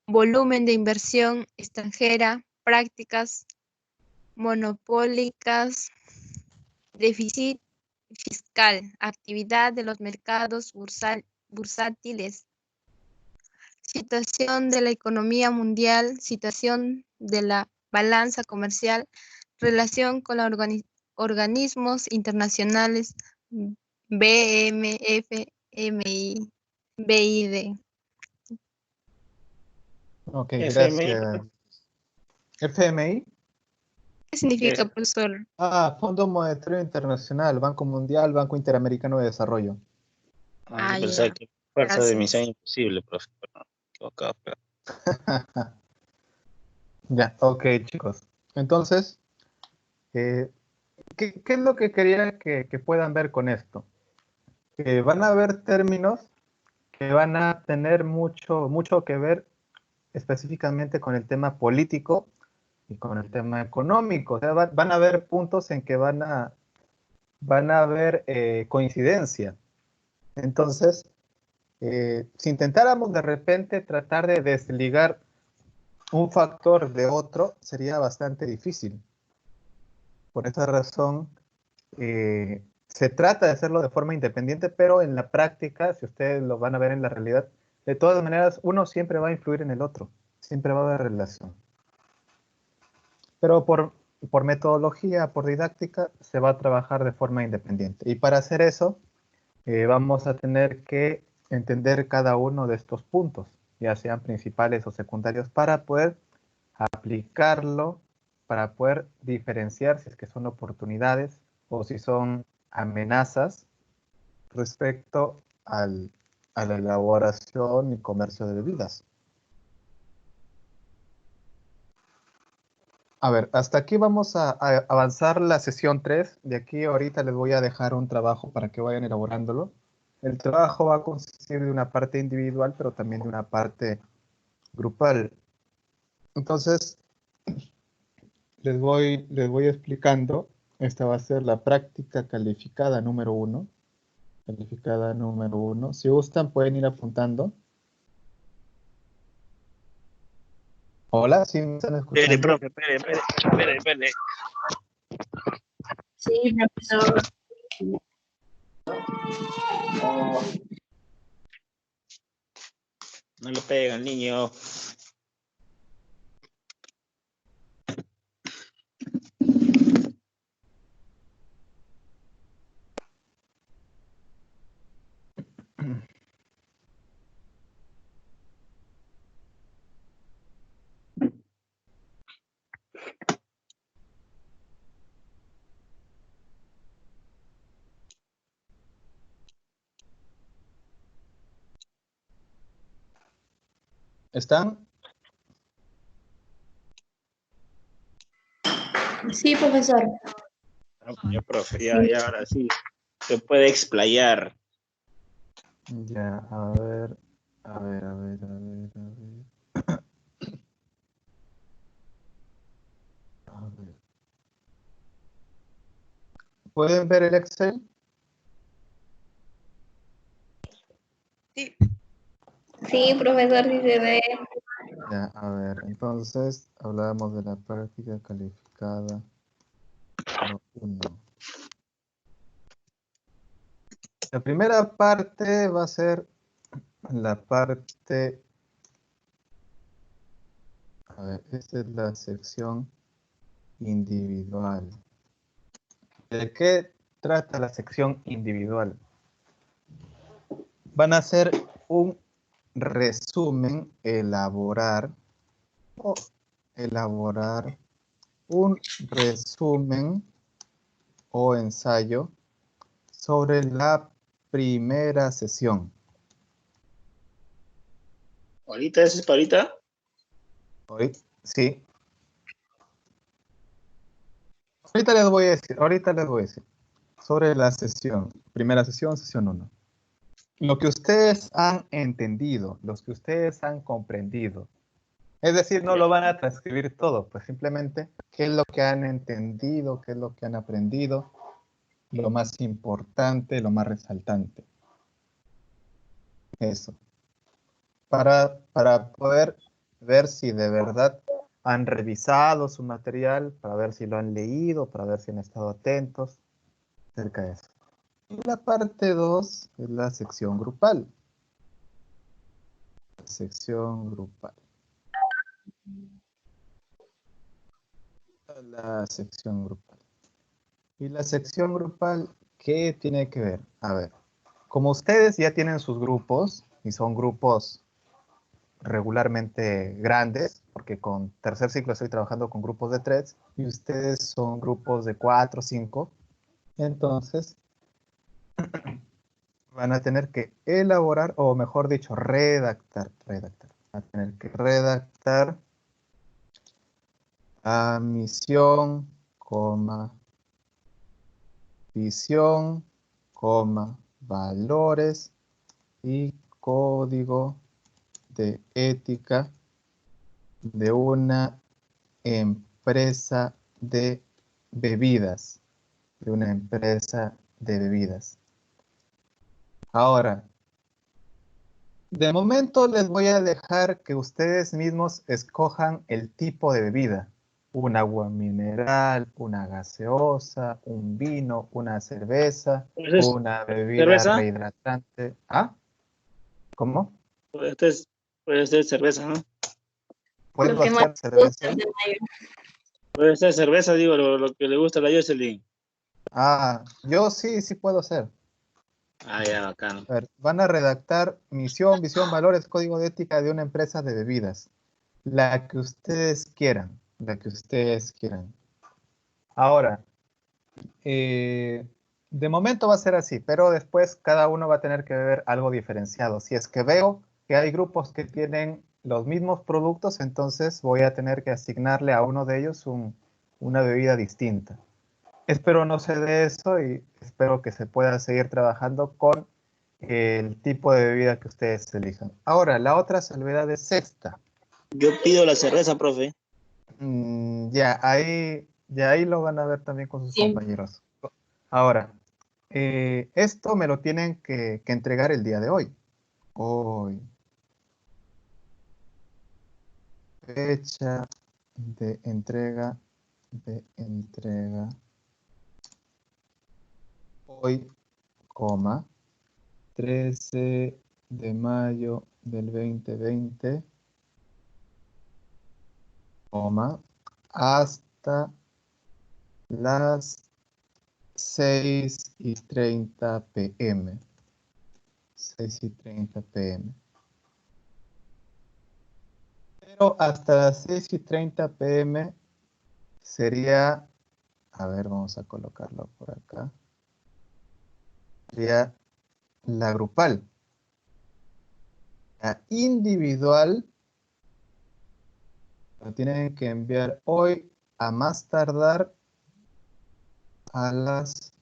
volumen de inversión extranjera, prácticas monopólicas, déficit fiscal, actividad de los mercados bursátiles, situación de la economía mundial, situación de la balanza comercial, relación con los organismos internacionales, BMF, MI, BID. Ok, FMI. gracias. FMI. ¿Qué significa, profesor? Fondo Monetario Internacional, Banco Mundial, Banco Interamericano de Desarrollo. Yo pensaba Ya. que fuerza de Gracias. misión imposible, profe. Pero no, equivocado, pero- Ya, ok, chicos. Entonces, ¿qué es lo que quería que puedan ver con esto? Que van a haber términos que van a tener mucho que ver específicamente con el tema político y con el tema económico. O sea, van a haber puntos en que van a haber coincidencia. Entonces, si intentáramos de repente tratar de desligar un factor de otro, sería bastante difícil. Por esa razón, se trata de hacerlo de forma independiente, pero en la práctica, si ustedes lo van a ver en la realidad, de todas maneras, uno siempre va a influir en el otro, siempre va a haber relación. Pero por metodología, por didáctica, se va a trabajar de forma independiente. Y para hacer eso, vamos a tener que entender cada uno de estos puntos, ya sean principales o secundarios, para poder aplicarlo, para poder diferenciar si es que son oportunidades o si son amenazas respecto a la elaboración y comercio de bebidas. A ver, hasta aquí vamos a avanzar la sesión 3. De aquí ahorita les voy a dejar un trabajo para que vayan elaborándolo. El trabajo va a consistir de una parte individual, pero también de una parte grupal. Entonces, les voy explicando. Esta va a ser la práctica calificada número 1. Calificada número 1. Si gustan, pueden ir apuntando. Hola, ¿sí me están escuchando? Espere, profe, espere. Sí, profesor. No le pega al niño. ¿Están? Sí, profesor. Ya, profe, ya ahora sí. Se puede explayar. Ya, a ver. ¿Pueden ver el Excel? Sí. Sí, profesor, sí se ve. Ya, a ver, entonces hablábamos de la práctica calificada 1. La primera parte va a ser la parte... A ver, esta es la sección individual. ¿De qué trata la sección individual? Van a hacer un resumen, elaborar un resumen o ensayo sobre la primera sesión. ¿Ahorita es para ahorita? Sí. Ahorita les voy a decir. Sobre la sesión. Primera sesión, sesión 1. Lo que ustedes han entendido, los que ustedes han comprendido. Es decir, no lo van a transcribir todo, pues simplemente qué es lo que han entendido, qué es lo que han aprendido, lo más importante, lo más resaltante. Eso. Para poder ver si de verdad han revisado su material, para ver si lo han leído, para ver si han estado atentos acerca de eso. Y la parte 2 es la sección grupal. Sección grupal. La sección grupal. Y la sección grupal, ¿qué tiene que ver? A ver, como ustedes ya tienen sus grupos, y son grupos regularmente grandes, porque con tercer ciclo estoy trabajando con grupos de 3, y ustedes son grupos de 4, 5, entonces van a tener que elaborar, o mejor dicho, redactar. Van a tener que redactar a misión, visión, valores y código de ética de una empresa de bebidas. De una empresa de bebidas. Ahora, de momento les voy a dejar que ustedes mismos escojan el tipo de bebida. Un agua mineral, una gaseosa, un vino, una cerveza, Pues una bebida cerveza, rehidratante. ¿Ah? ¿Cómo? puede ser cerveza, ¿no? Lo ¿Puedo que más hacer me gusta cerveza? de mayo. Puede ser cerveza, digo, lo que le gusta a la Jocelyn. Ah, yo sí puedo hacer. Ah, ya, bacán. A ver, van a redactar misión, visión, valores, código de ética de una empresa de bebidas. La que ustedes quieran, la que ustedes quieran. Ahora, de momento va a ser así, pero después cada uno va a tener que beber algo diferenciado. Si es que veo que hay grupos que tienen los mismos productos, entonces voy a tener que asignarle a uno de ellos una bebida distinta. Espero no se dé eso y espero que se pueda seguir trabajando con el tipo de bebida que ustedes elijan. Ahora, la otra salvedad es esta. Yo pido la cerveza, profe. Ya ahí lo van a ver también con sus Siempre. compañeros. Ahora, esto me lo tienen que entregar el día de hoy. Hoy. Fecha de entrega. Hoy, coma. 13 de mayo del 2020, coma, hasta las 6:30 p.m. 6:30 p.m. Pero hasta las 6:30 p.m. sería, a ver, vamos a colocarlo por acá, sería la grupal. La individual lo tienen que enviar hoy a más tardar a las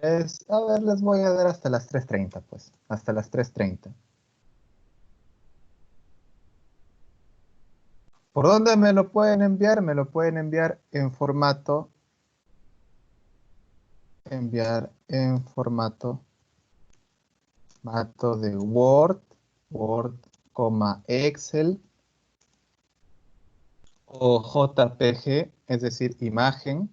a ver, les voy a dar hasta las 3:30, pues. Hasta las 3:30. ¿Por dónde me lo pueden enviar? Me lo pueden enviar en formato. Enviar en formato de Word, Excel o JPG, es decir, imagen.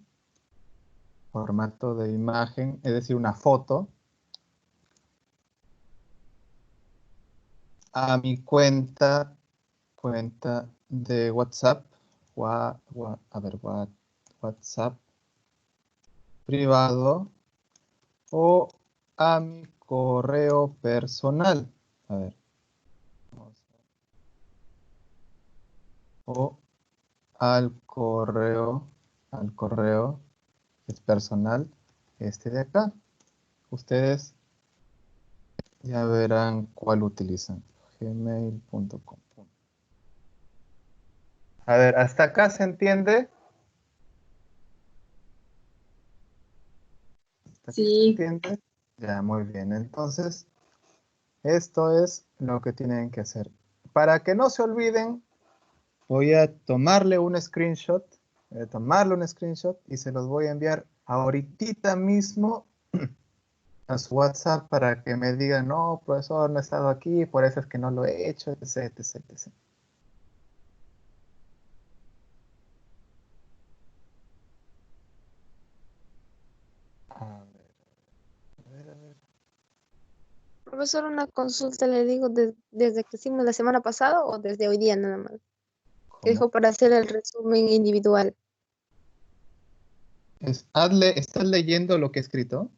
Formato de imagen, es decir, una foto. A mi cuenta de WhatsApp. WhatsApp privado o a mi correo personal. A ver. O al correo es personal, este de acá. Ustedes ya verán cuál utilizan. Gmail.com. A ver, ¿hasta acá se entiende? ¿Hasta aquí se entiende? Ya, muy bien. Entonces, esto es lo que tienen que hacer. Para que no se olviden, voy a tomarle un screenshot. Y se los voy a enviar ahorita mismo a su WhatsApp para que me digan, no, profesor, no he estado aquí, por eso es que no lo he hecho, etc, etc, etc. A ver. Profesor, una consulta le digo desde que hicimos la semana pasada o desde hoy día nada más. Que dijo para hacer el resumen individual. ¿Estás leyendo lo que he escrito?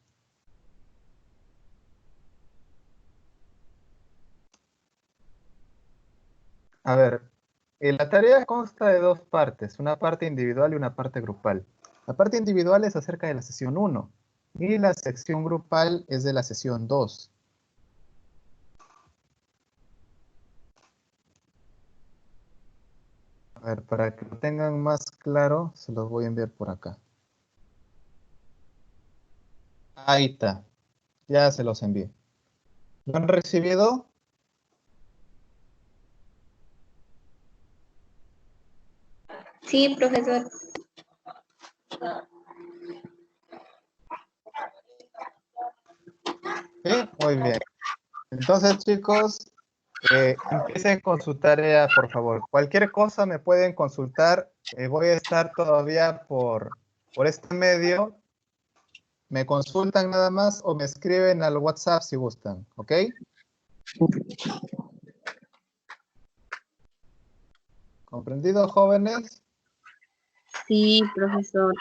A ver, la tarea consta de dos partes, una parte individual y una parte grupal. La parte individual es acerca de la sesión 1 y la sección grupal es de la sesión 2. A ver, para que lo tengan más claro, se los voy a enviar por acá. Ahí está. Ya se los envié. ¿Lo han recibido? Sí, profesor. Sí, muy bien. Entonces, chicos, empiecen con su tarea, por favor. Cualquier cosa me pueden consultar. Voy a estar todavía por este medio. Me consultan nada más o me escriben al WhatsApp si gustan, ¿ok? ¿Comprendido, jóvenes? Sí, profesor.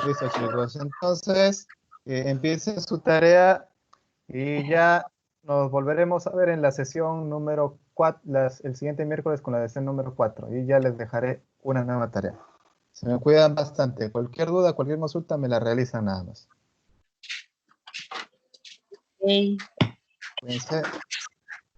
Listo, chicos. Entonces, empiecen su tarea y ya nos volveremos a ver en la sesión número 4, el siguiente miércoles con la sesión número 4. Y ya les dejaré una nueva tarea. Se me cuidan bastante. Cualquier duda, cualquier consulta me la realizan nada más. Ok. Cuídense.